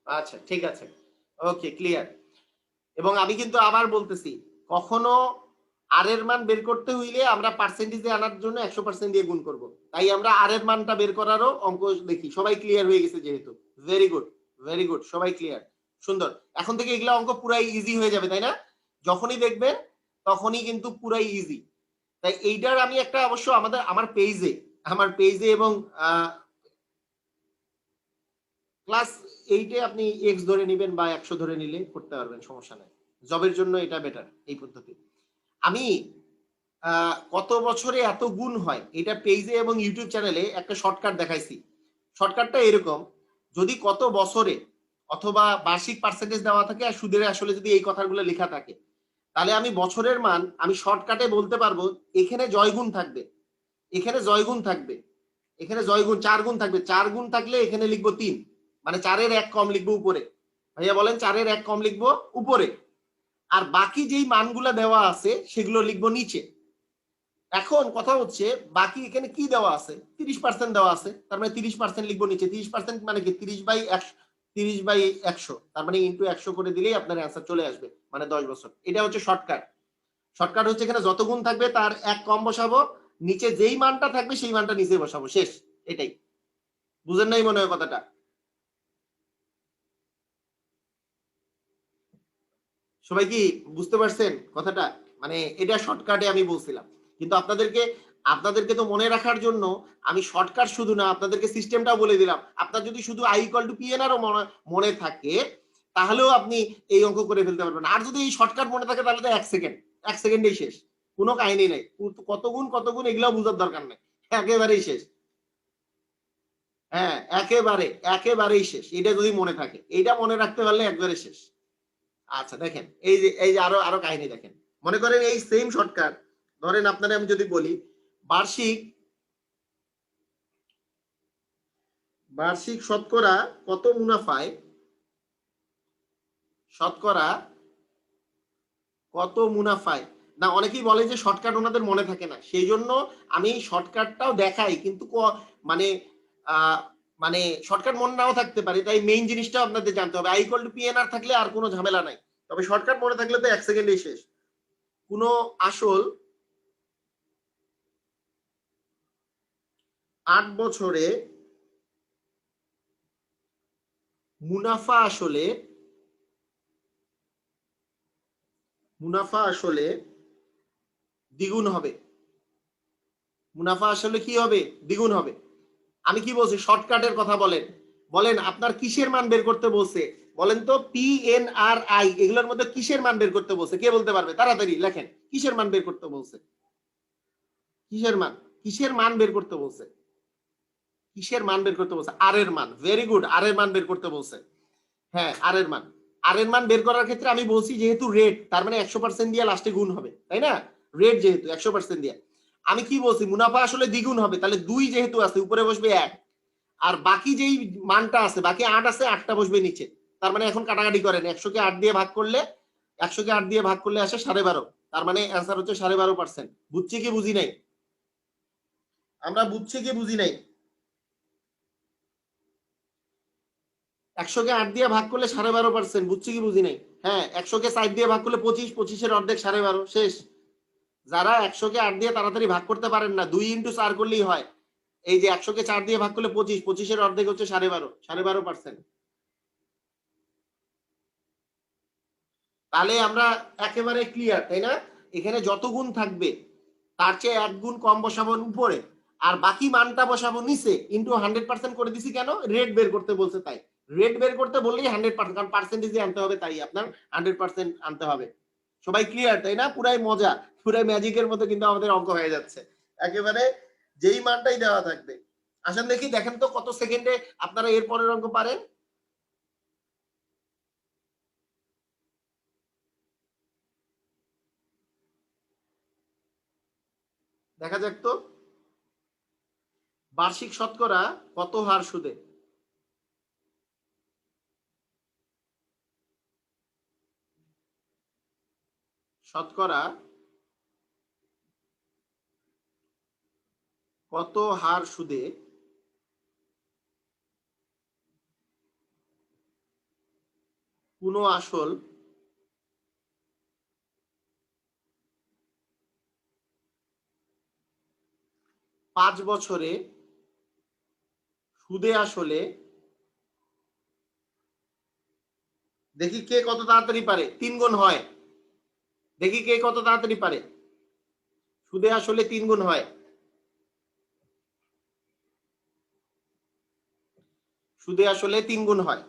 আচ্ছা ঠিক আছে, ওকে ক্লিয়ার। এবং আমি কিন্তু আবার বলতেছি, কখনো আর এর মান বের করতে হইলে আমরা পার্সেন্টেজে আনার জন্য 100% দিয়ে গুণ করব, তাই আমরা আর এর মানটা বের করারও অঙ্ক দেখি। সবাই ক্লিয়ার হয়ে গেছে যেহেতু, ভেরি গুড, ভেরি গুড, সবাই ক্লিয়ার, সুন্দর। এখন থেকে এগুলা অঙ্ক পুরাই ইজি হয়ে যাবে, তাই না? যখনই দেখবেন তখনই কিন্তু পুরাই ইজি। তাই এইটার আমি একটা অবশ্য আমার পেজে এবং ক্লাস 8-এ আপনি এক্স ধরে নেবেন বা 100 ধরে নিলে করতে পারবেন, সমস্যা নাই। জবের জন্য এটা বেটার এই পদ্ধতি। আমি কত বছরে এত গুণ হয় এটা পেজে এবং ইউটিউব চ্যানেলে একটা শর্টকাট দেখাইছি। শর্টকাটটা এরকম, যদি কত বছরে অথবা বার্ষিক পার্সেন্টেজ দেওয়া থাকে আর সুদের আসলে যদি এই কথাগুলো লেখা থাকে, তাহলে আমি বছরের মান আমি শর্টকাটে বলতে পারবো, এখানে জয়গুণ থাকবে, এখানে জয়গুণ থাকবে, এখানে জয়গুণ 4 গুণ থাকবে, 4 গুণ থাকলে এখানে লিখবো 3, মানে 4-এর 1 কম লিখবো উপরে। ভাইয়া বলেন 4-এর 1 কম লিখবো উপরে, আর বাকি যেই মানগুলা দেওয়া আছে সেগুলো লিখবো নিচে। এখন কথা হচ্ছে বাকি এখানে কি দেওয়া আছে, 30% দেওয়া আছে, তার মানে 30% লিখবো নিচে। 30% মানে কি 30/100, 30/100, তার মানে ইন্টু 100 করে দিলেই আপনার অ্যান্সার চলে আসবে, মানে 10 বছর। এটা হচ্ছে শর্টকাট। শর্টকাট হচ্ছে এখানে যত গুণ থাকবে তার 1 কম বসাবো, নিচে যেই মানটা থাকবে সেই মানটা নিচে বসাবো, শেষ। এটাই, বুঝেন নাই মনে হয় কথাটা? সবাই কি বুঝতে পারছেন কথাটা? মানে এটা শর্টকাটে আমি বলছিলাম, কিন্তু আপনাদেরকে তো মনে রাখার জন্য আমি শর্টকাট শুধু না, আপনাদেরকে সিস্টেমটাও বলে দিলাম। আপনার যদি শুধু আই ইকুয়াল টু পিএনআরও মনে থাকে, তাহলেও আপনি এই অঙ্ক করে ফেলতে পারবেন। আর যদি এই শর্টকাট মনে থাকে তাহলে তো 1 সেকেন্ডেই শেষ, কোনো কাহিনী নেই। কত গুণ এগুলো বোঝার দরকার নেই, একেবারেই শেষ। হ্যাঁ, একেবারেই শেষ। এটা যদি মনে থাকে, এইটা মনে রাখতে পারলে একবারে শেষ। আচ্ছা দেখেন, এই যে আরো আরো কাহিনী দেখেন। মনে করেন এই সেম শর্টকাট, ধরেন আপনারা আমি যদি বলি বার্ষিক শতকরা কত মুনাফায় শতকরা কত মুনাফায়, না অনেকেই বলে যে শর্টকাট ওনাদের মনে থাকে না, সেই জন্য আমি শর্টকাটটাও দেখাই, কিন্তু মানে মানে শর্টকাট মনে নাও থাকতে পারে, তাই মেইন জিনিসটা আপনাদের জানতে হবে। আই ইকুয়াল টু পিএনআর থাকলে আর কোনো ঝামেলা নাই, তবে শর্টকাট মনে থাকলে তো 1 সেকেন্ডেই শেষ। কোনো আসল 8 বছরে মুনাফা আসলে দ্বিগুণ হবে। মুনাফা আসলে কি হবে? দ্বিগুণ হবে। আমি কি বলছি? শর্টকাটের কথা বলেন, বলেন আপনার কিসের মান বের করতে বলছে? বলেন তো পিএনআরআই এগুলোর মধ্যে কিসের মান বের করতে বলছে? কে বলতে পারবে? তাড়াতাড়ি লেখেন, কিসের মান বের করতে বলছে? কিসের মান বের করতে বলছে? কিসের মান বের করতে বলছে? আর এর মান। ভেরি গুড, আর এর মান বের করতে বলছে। হ্যাঁ, আর এর মান বের করার ক্ষেত্রে আমি বলছি যেহেতু রেট, তার মানে 100% দিয়ে লাস্টে গুণ হবে, তাই না? রেট যেহেতু 100% দিয়ে, আমি কি বলছি? মুনাফা আসলে দ্বিগুণ হবে, তাহলে 2 যেহেতু আছে উপরে বসবে 1, আর বাকি যেই মানটা আছে, বাকি 8 আছে, 8টা বসবে নিচে। তার মানে এখন কাটাকাটি করেন, 100 কে 8 দিয়ে ভাগ করলে আসে 12.5, তার মানে অ্যান্সার হচ্ছে 12.5%। বুঝছি কি বুঝি নাই? আমরা বুঝছি কি বুঝি নাই? 100 কে 8 দিয়ে ভাগ করলে 12.5%, বুঝছি কি বুঝি নাই? হ্যাঁ, 100 কে 60 দিয়ে ভাগ করলে 25, 25 এর অর্ধেক 12.5, শেষ। যারা 100 কে 8 দিয়ে তাড়াতাড়ি ভাগ করতে পারেন না, 2 ইন্টু 4 করলেই হয়। এই যে 100 কে 4 দিয়ে ভাগ করলে 25, 25 এর অর্ধেক হচ্ছে 12.5%। তাহলে আমরা একেবারে ক্লিয়ার, তাই না? এখানে যত গুণ থাকবে তার চেয়ে 1 গুণ কম বসাবো উপরে, আর বাকি মানটা বসাবো নিচে, ইন্টু 100% করে দিছি কেন? রেট বের করতে বলছে তাই। রেট বের করতে বললেই 100%, কারণ পার্সেন্টেজে আনতে হবে, তাই আপনার 100% আনতে হবে। সবাই ক্লিয়ার, তাই না? পুরাই মজা, পুরাই ম্যাজিকের মতো কিন্তু আমাদের অঙ্ক হয়ে যাচ্ছে। একেবারে যেই মানটাই দেওয়া থাকবে। আসেন দেখি, দেখেন তো কত সেকেন্ডে আপনারা এর পরের অঙ্ক পারেন। দেখা যাক তো, বার্ষিক শতকরা কত হার সুদে? শতকরা কত হার সুদে কোনো আসল 5 বছরে সুদে আসলে, দেখি কে কত তাড়াতাড়ি পারে 3 গুণ হয়, দেখি কে কত তাড়াতাড়ি পারে। সুদে আসলে 3 গুণ হয়, সুদে আসলে 3 গুণ হয়।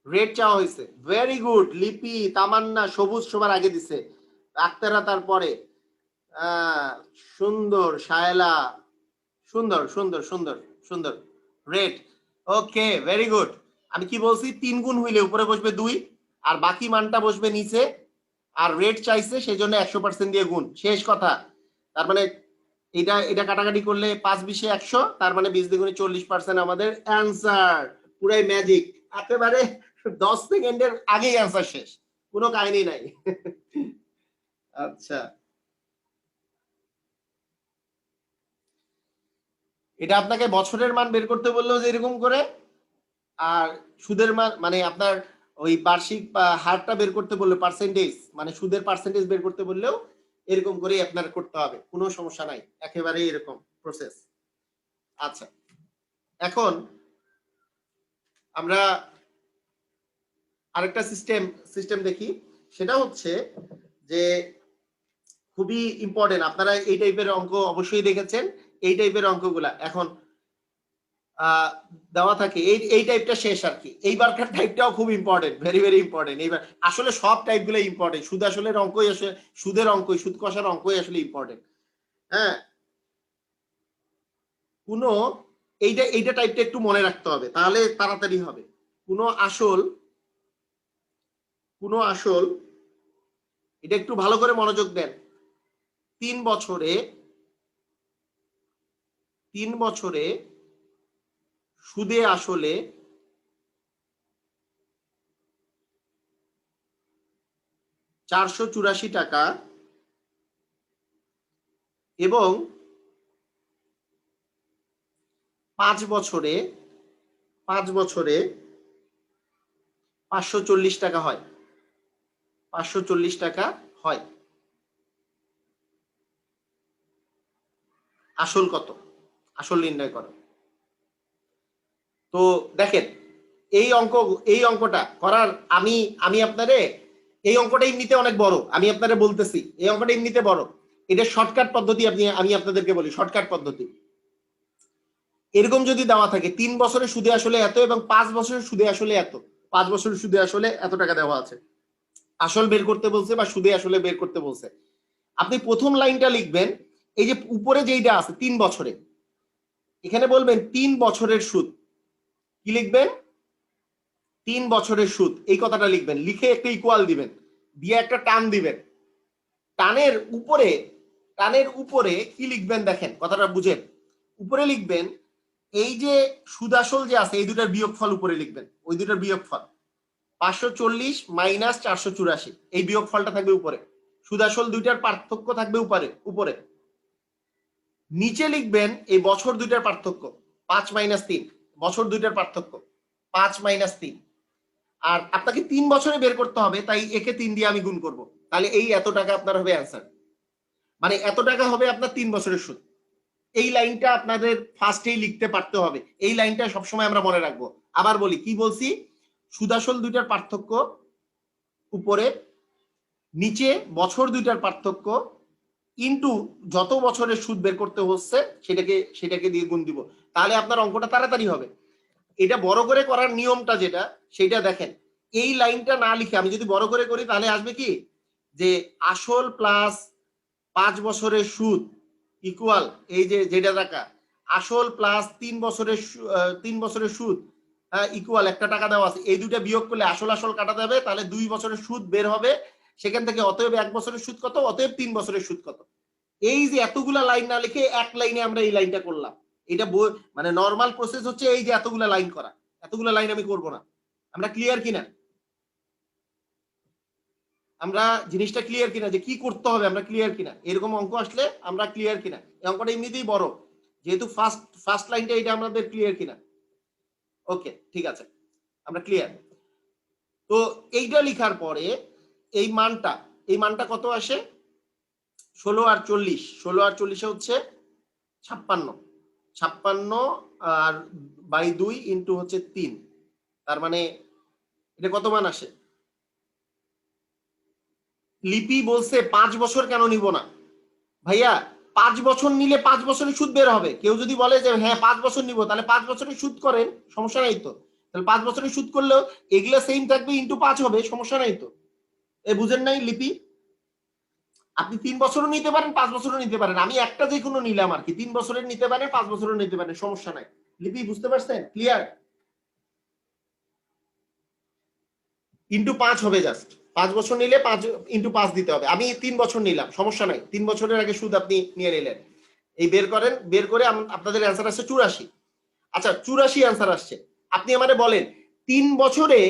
রেট চাওয়া হয়েছে, ভেরি গুড। লিপি, তামান্না, সবুজ সবার আগে দিছে, আক্তারা তারপরে, সুন্দর, শায়লা, সুন্দর সুন্দর সুন্দর সুন্দর। রেট, ওকে, ভেরি গুড। আমি কি বলছি? 3 গুণ হইলে উপরে বসবে 2, আর বাকি মানটা বসবে নিচে, আর রেট চাইছে সেই জন্য 100% দিয়ে গুণ, শেষ কথা। তার মানে এটা এটা কাটাকাটি করলে 5 20 100, তার মানে 20 দ্বিগুণে 40% আমাদের অ্যান্সার। পুরাই ম্যাজিক, একেবারে 10 সেকেন্ডের আগেই অ্যান্সার শেষ, কোনো কাহিনী নাই। আচ্ছা, এটা আপনাকে বছরের মান বের করতে বললেও যে এরকম করে, আর সুদের মান মানে আপনার ওই বার্ষিক হারটা বের করতে বললে, পার্সেন্টেজ মানে সুদের পার্সেন্টেজ বের করতে বললেও এরকম করেই আপনার করতে হবে, কোনো সমস্যা নাই, একেবারে এরকম প্রসেস। আচ্ছা, এখন আমরা আরেকটা সিস্টেম দেখি, সেটা হচ্ছে যে খুবই ইম্পর্টেন্ট। আপনারা এই টাইপের অঙ্ক অবশ্যই দেখেছেন, এই টাইপের অঙ্কগুলা এখন দেওয়া থাকে, এই টাইপটা শেষ আর কি। এইবারকার টাইপটাও খুব ইম্পর্টেন্ট, ভেরি ভেরি ইম্পর্টেন্ট। এইবার আসলে সব টাইপগুলো ইম্পর্টেন্ট, সুদ আসলে অঙ্কই আসলে, সুদের অঙ্কই, সুদ কষার অঙ্কই আসলে ইম্পর্টেন্ট। হ্যাঁ, কোনো এইটা এইটা টাইপটা একটু মনে রাখতে হবে, তাহলে তাড়াতাড়ি হবে। কোনো আসল, এটা একটু ভালো করে মনোযোগ দেন। 3 বছরে সুদে আসলে 484 টাকা এবং 5 বছরে 540 টাকা হয়। 540 টাকা হয়। আসল কত? আসল নির্ণয় করো। তো দেখেন, এই অঙ্কটা করার আমি আপনারে, এই অঙ্কটা এমনিতে অনেক বড়, আমি আপনারে বলতেছি এই অঙ্কটা এমনিতে বড়। এটা শর্টকাট পদ্ধতি, আমি আপনাদেরকে বলি শর্টকাট পদ্ধতি। এরকম যদি দেওয়া থাকে 3 বছরের সুদে আসলে এত এবং 5 বছরের সুদে আসলে এত, 5 বছরের সুদে আসলে এত টাকা দেওয়া আছে, আসল বের করতে বলছে বা সুদে আসলে বের করতে বলছে, আপনি প্রথম লাইনটা লিখবেন এই যে উপরে যেইটা আছে 3 বছরে, এখানে বলবেন 3 বছরের সুদ। কি লিখবেন? 3 বছরের সুদ, এই কথাটা লিখবেন, লিখে একটা ইকুয়াল দিবেন, দিয়ে একটা টান দিবেন। টানের উপরে কি লিখবেন দেখেন, কথাটা বুঝেন। উপরে লিখবেন এই যে সুদ আসল যে আছে এই দুটার বিয়োগফল উপরে লিখবেন, ওই দুটার বিয়োগফল 540 মাইনাস 484, এই বিয়োগফলটা থাকবে উপরে। সুদ আসল দুইটার পার্থক্য থাকবে উপরে। নিচে লিখবেন এই বছর দুইটার পার্থক্য 5 মাইনাস 3, বছর দুইটার পার্থক্য 5 মাইনাস 3। আর আপনাকে 3 বছরে বের করতে হবে, তাই একে 3 দিয়ে আমি গুণ করব, তাহলে এই এত টাকা আপনার হবে অ্যান্সার। মানে এত টাকা হবে আপনার 3 বছরের সুদ। এই লাইনটা আপনাদের ফার্স্টেই লিখতে পারতে হবে, এই লাইনটা সবসময় আমরা মনে রাখবো। আবার বলি, কি বলছি? সুদ আসল দুইটার পার্থক্য উপরে, নিচে বছর দুইটার পার্থক্য ইনটু যত বছরের সুদ বের করতে হচ্ছে সেটাকে দিয়ে গুণ দিব, তাহলে আপনার অঙ্কটা তাড়াতাড়ি হবে। এটা বড় করে করার নিয়মটা যেটা, সেটা দেখেন। এই লাইনটা না লিখে আমি যদি বড় করে করি তাহলে আসবে কি, যে আসল প্লাস 5 বছরের সুদ ইকুয়াল এই যে যেটা টাকা, আসল প্লাস 3 বছরের সুদ ইকুয়াল একটা টাকা দেওয়া আছে, এই দুইটা বিয়োগ করলে আসল কাটা যাবে, তাহলে 2 বছরের সুদ বের হবে। সেখান থেকে অতএব 1 বছরের সুদ কত, অতএব 3 বছরের সুদ কত। এই যে এতগুলা লাইন না লিখে এক লাইনে আমরা এই লাইনটা করলাম, এটা মানে নর্মাল প্রসেস হচ্ছে এই যে এতগুলা লাইন করা, এতগুলা লাইন আমি করব না। আমরা ক্লিয়ার কিনা? আমরা জিনিসটা ক্লিয়ার কিনা যে কি করতে হবে, আমরা ক্লিয়ার কিনা? এরকম অঙ্ক আসলে আমরা ক্লিয়ার কিনা? এই অঙ্কটা এমনিতেই বড়, যেহেতু ফার্স্ট লাইনটা এটা আমাদের ক্লিয়ার কিনা? ওকে, ঠিক আছে, আমরা ক্লিয়ার। তো এইটা লিখার পরে এই মানটা কত আসে? 16 আর 40, 16 আর 40 হচ্ছে 56 আর বাই 2 ইন্টু হচ্ছে 3, তার মানে এটা কত মান আসে? লিপি বলছে 5 বছর কেন নিব না? ভাইয়া 5 বছর নিলে 5 বছরের সুদ বের হবে। কেউ যদি বলে যে হ্যাঁ 5 বছর নিব, তাহলে 5 বছরের সুদ করেন, সমস্যা নাই তো। তাহলে 5 বছরের সুদ করলেও এগুলা সেম থাকবে, ইন্টু 5 হবে, সমস্যা নাই তো। এ বুঝেন নাই লিপি? আপনি 3 বছরও নিতে পারেন, 5 বছরও নিতে পারেন, আমি একটা যে কোনো নিলাম আর কি। 3 বছরের নিতে পারেন, 5 বছরও নিতে পারেন, সমস্যা নাই। লিপি বুঝতে পারছেন? ক্লিয়ার? ইন্টু 5 হবে জাস্ট, 5 বছর নিলে 5 ইন্টু 5 দিতে হবে। আমি 3 বছর নিলাম, সমস্যা নাই, 3 বছরের আগে সুদ আপনি নিয়ে নিলেন। এই বের করেন, বের করে আপনাদের অ্যান্সার আসছে 84। আচ্ছা 84 অ্যান্সার আসছে। আপনি আমারে বলেন 3 বছরে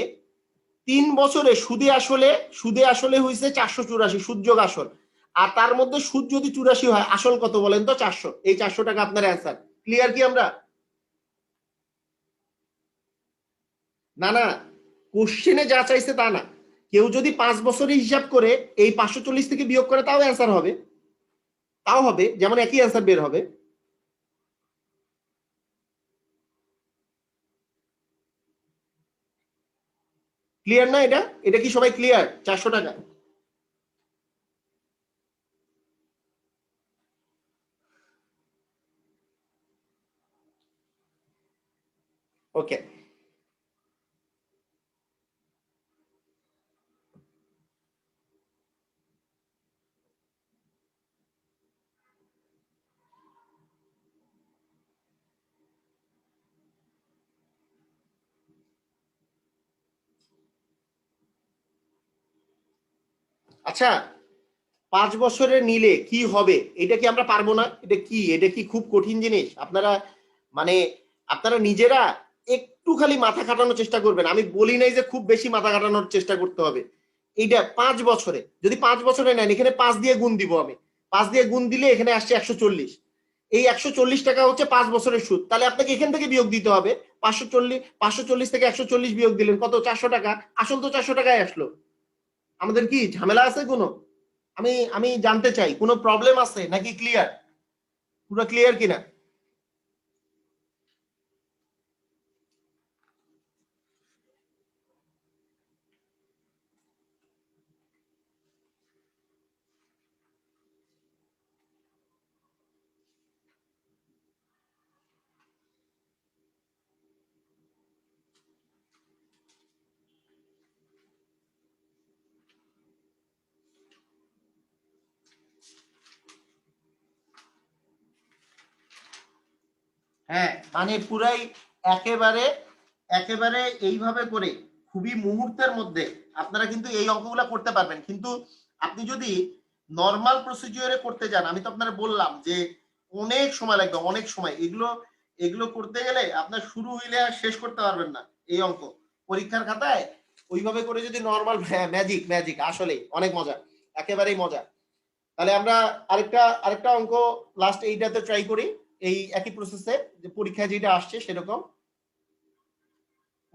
সুদে আসলে হয়েছে 484, সুদ যোগ আসল, আর তার মধ্যে সুদ যদি 84 হয়, আসল কত বলেন তো? 400। এই 400 টাকা আপনার অ্যান্সার। ক্লিয়ার কি আমরা? না না, কোশ্চেনে যা চাইছে তা না। কেউ যদি 5 বছরের হিসাব করে এই 540 থেকে বিয়োগ করে, তাও অ্যান্সার হবে, তাও হবে, যেমন একই অ্যান্সার বের হবে। ক্লিয়ার না? এটা কি সবাই ক্লিয়ার? 400 টাকা। ওকে, আচ্ছা 5 বছরে নিলে কি হবে এটা কি আমরা পারবো না? এটা কি খুব কঠিন জিনিস? আপনারা মানে আপনারা নিজেরা একটু খালি মাথা খাটানোর চেষ্টা করবেন। আমি বলি নাই যে খুব বেশি মাথা খাটানোর চেষ্টা করতে হবে। এইটা 5 বছরে যদি 5 বছরে নেন, এখানে 5 দিয়ে গুণ দিব আমি। 5 দিয়ে গুণ দিলে এখানে আসছে 140। এই 140 টাকা হচ্ছে 5 বছরের সুদ। তাহলে আপনাকে এখান থেকে বিয়োগ দিতে হবে। 540 থেকে 140 বিয়োগ দিলেন কত? 400 টাকা। আসল তো 400 টাকায় আসলো। আমাদের কি ঝামেলা আছে কোনো? আমি আমি জানতে চাই কোনো প্রবলেম আছে নাকি ক্লিয়ার? পুরো ক্লিয়ার কিনা? হ্যাঁ মানে পুরাই একেবারে একেবারে এইভাবে করে খুবই মুহূর্তের মধ্যে আপনারা কিন্তু এই অঙ্কগুলো করতে পারবেন। কিন্তু আপনি যদি নর্মাল প্রসিডিওরে করতে যান, আমি তো আপনারা বললাম যে অনেক সময় লাগবে, অনেক সময়। এগুলো এগুলো করতে গেলে আপনার শুরু হইলে আর শেষ করতে পারবেন না এই অঙ্ক। পরীক্ষার খাতায় ওইভাবে করে যদি নর্মাল, ম্যাজিক ম্যাজিক আসলে অনেক মজা, একেবারেই মজা। তাহলে আমরা আরেকটা অঙ্ক লাস্ট এইটাতে ট্রাই করি, এই একই প্রসেসে যে পরীক্ষায় যেটা আসছে সেরকম।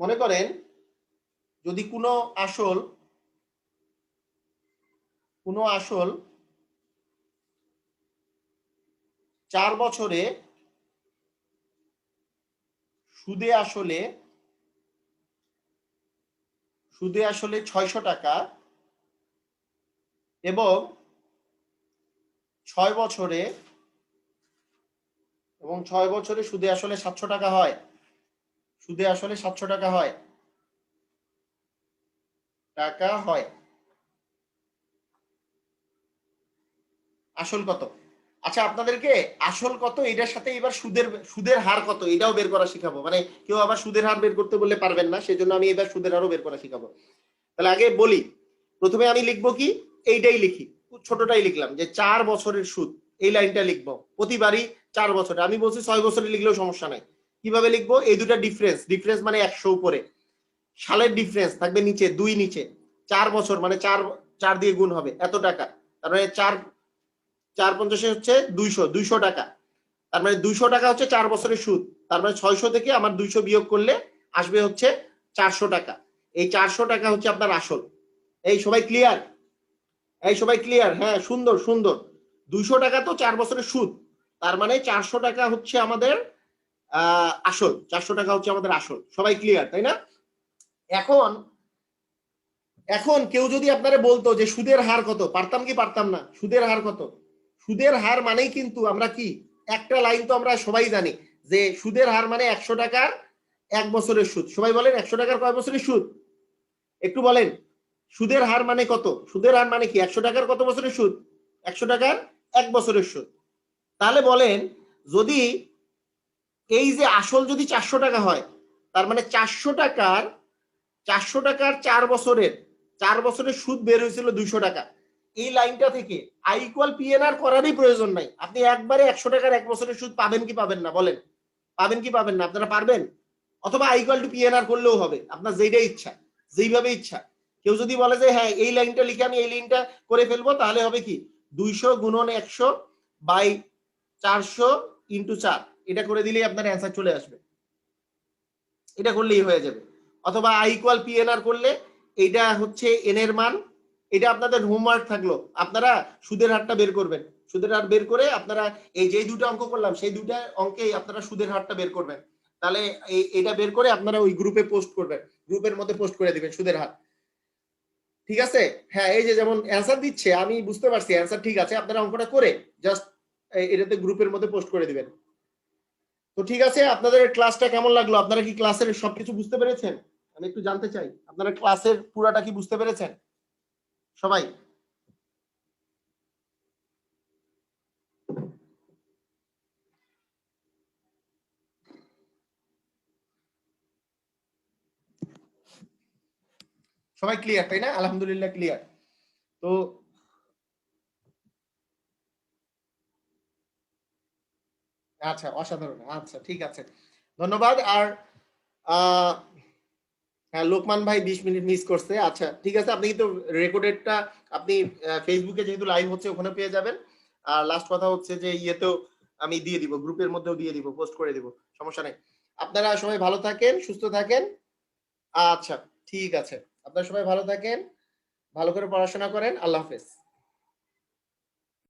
মনে করেন যদি কোনো আসল 4 বছরে সুদে আসলে 600 টাকা এবং 6 বছরে সুদে আসলে 700 টাকা হয়। সুদে আসলে 700 টাকা হয়। আসল কত? আচ্ছা আপনাদেরকে আসল কত এটার সাথে এবার সুদের হার কত এটাও বের করা শিখাবো। মানে কেউ আবার সুদের হার বের করতে বললে পারবেন না, সেজন্য আমি এবার সুদের হারও বের করা শিখাবো। তাহলে আগে বলি, প্রথমে আমি লিখবো কি, এইটাই লিখি, ছোটটাই লিখলাম যে 4 বছরের সুদ। এই লাইনটা লিখবো প্রতিবারই 4 বছরে। আমি বলছি 6 বছরে লিখলেও সমস্যা নাই। কিভাবে লিখবো? এই দুটা ডিফারেন্স মানে 100 উপরে, সালের ডিফারেন্স থাকবে নিচে, 2 নিচে, 4 বছর মানে 4 দিয়ে গুণ হবে এত টাকা। তার মানে 4 4 50 হচ্ছে 200 টাকা। তার মানে 200 টাকা হচ্ছে 4 বছরের সুদ। তার মানে 600 থেকে আমার 200 বিয়োগ করলে আসবে হচ্ছে 400 টাকা। এই 400 টাকা হচ্ছে আপনার আসল। এই সবাই ক্লিয়ার? এই সবাই ক্লিয়ার? হ্যাঁ সুন্দর সুন্দর। 200 টাকা তো 4 বছরের সুদ। তার মানে 400 টাকা হচ্ছে আমাদের আসল। 400 টাকা হচ্ছে আমাদের আসল। সবাই ক্লিয়ার তাই না? এখন এখন কেউ যদি আপনারা বলতো যে সুদের হার কত, পারতাম কি পারতাম না? সুদের হার কত? সুদের হার মানেই কিন্তু আমরা কি, একটা লাইন তো আমরা সবাই জানি যে সুদের হার মানে 100 টাকার 1 বছরের সুদ। সবাই বলেন 100 টাকার কয় বছরের সুদ? একটু বলেন সুদের হার মানে কত? সুদের হার মানে কি? 100 টাকার কত বছরের সুদ? 100 টাকার 1 বছরের সুদ। তাহলে বলেন যদি এই যে আসল যদি 400 টাকা হয়, তার মানে 400 টাকার 4 বছরের সুদ বের হয়েছিল 200 টাকা। এই লাইনটা থেকে আই ইকুয়াল পিএনআর করারই প্রয়োজন নাই। আপনি একবারে 100 টাকার 1 বছরের সুদ পাবেন কি পাবেন না? বলেন পাবেন কি পাবেন না? আপনারা পারবেন? অথবা আই ইকুয়াল টু পিএনআর করলেও হবে, আপনার যেইটাই ইচ্ছা, যেইভাবে ইচ্ছা। কেউ যদি বলে যে হ্যাঁ এই লাইনটা লিখে আমি এই লাইনটা করে ফেলবো, তাহলে হবে কি 200 গুণন 100 বাই 400 ইন্টু 4, এটা করে দিলেই আপনার অ্যান্সার চলে আসবে। এটা করলেই হয়ে যাবে। অথবা আই ইকুয়াল পিএনআর করলে এইটা হচ্ছে এন এর মান। এটা আপনাদের হোমওয়ার্ক থাকলো, আপনারা সুদের হারটা বের করবেন। সুদের হার বের করে আপনারা এই যে দুটো অঙ্ক করলাম সেই দুটো অঙ্কেই আপনারা সুদের হারটা বের করবেন। তাহলে এটা বের করে আপনারা ওই গ্রুপে পোস্ট করবেন, গ্রুপের মধ্যে পোস্ট করে দিবেন সুদের হার। ঠিক আছে? হ্যাঁ এই যে যেমন অ্যান্সার দিচ্ছে আমি বুঝতে পারছি অ্যান্সার ঠিক আছে, আপনারা অঙ্কটা করে জাস্ট এটাতে গ্রুপের মধ্যে পোস্ট করে দিবেন। তো ঠিক আছে, আপনাদের ক্লাসটা কেমন লাগলো? আপনারা কি ক্লাসের সবকিছু বুঝতে পেরেছেন? আমি একটু জানতে চাই আপনারা ক্লাসের পুরাটা কি বুঝতে পেরেছেন সবাই? সবাই ক্লিয়ার তাই না? আলহামদুলিল্লাহ ক্লিয়ার। তো আচ্ছা, অসাধারণ। আচ্ছা, ঠিক আছে, ধন্যবাদ। আর আহ, হ্যাঁ, লোকমান ভাই 20 মিনিট মিস করছে। আচ্ছা, ঠিক আছে, আপনি কিন্তু রেকর্ডেডটা আপনি ফেসবুকে যেহেতু লাইভ হচ্ছে ওখানে পেয়ে যাবেন। আর লাস্ট কথা হচ্ছে যে ইয়েতেও আমি দিয়ে দিব, গ্রুপের মধ্যেও দিয়ে দিব, পোস্ট করে দিব, সমস্যা নেই। আপনারা সবাই ভালো থাকেন, সুস্থ থাকেন। আচ্ছা, ঠিক আছে, আপনারা সবাই ভালো থাকেন, ভালো করে পড়াশোনা করেন। আল্লাহ হাফেজ।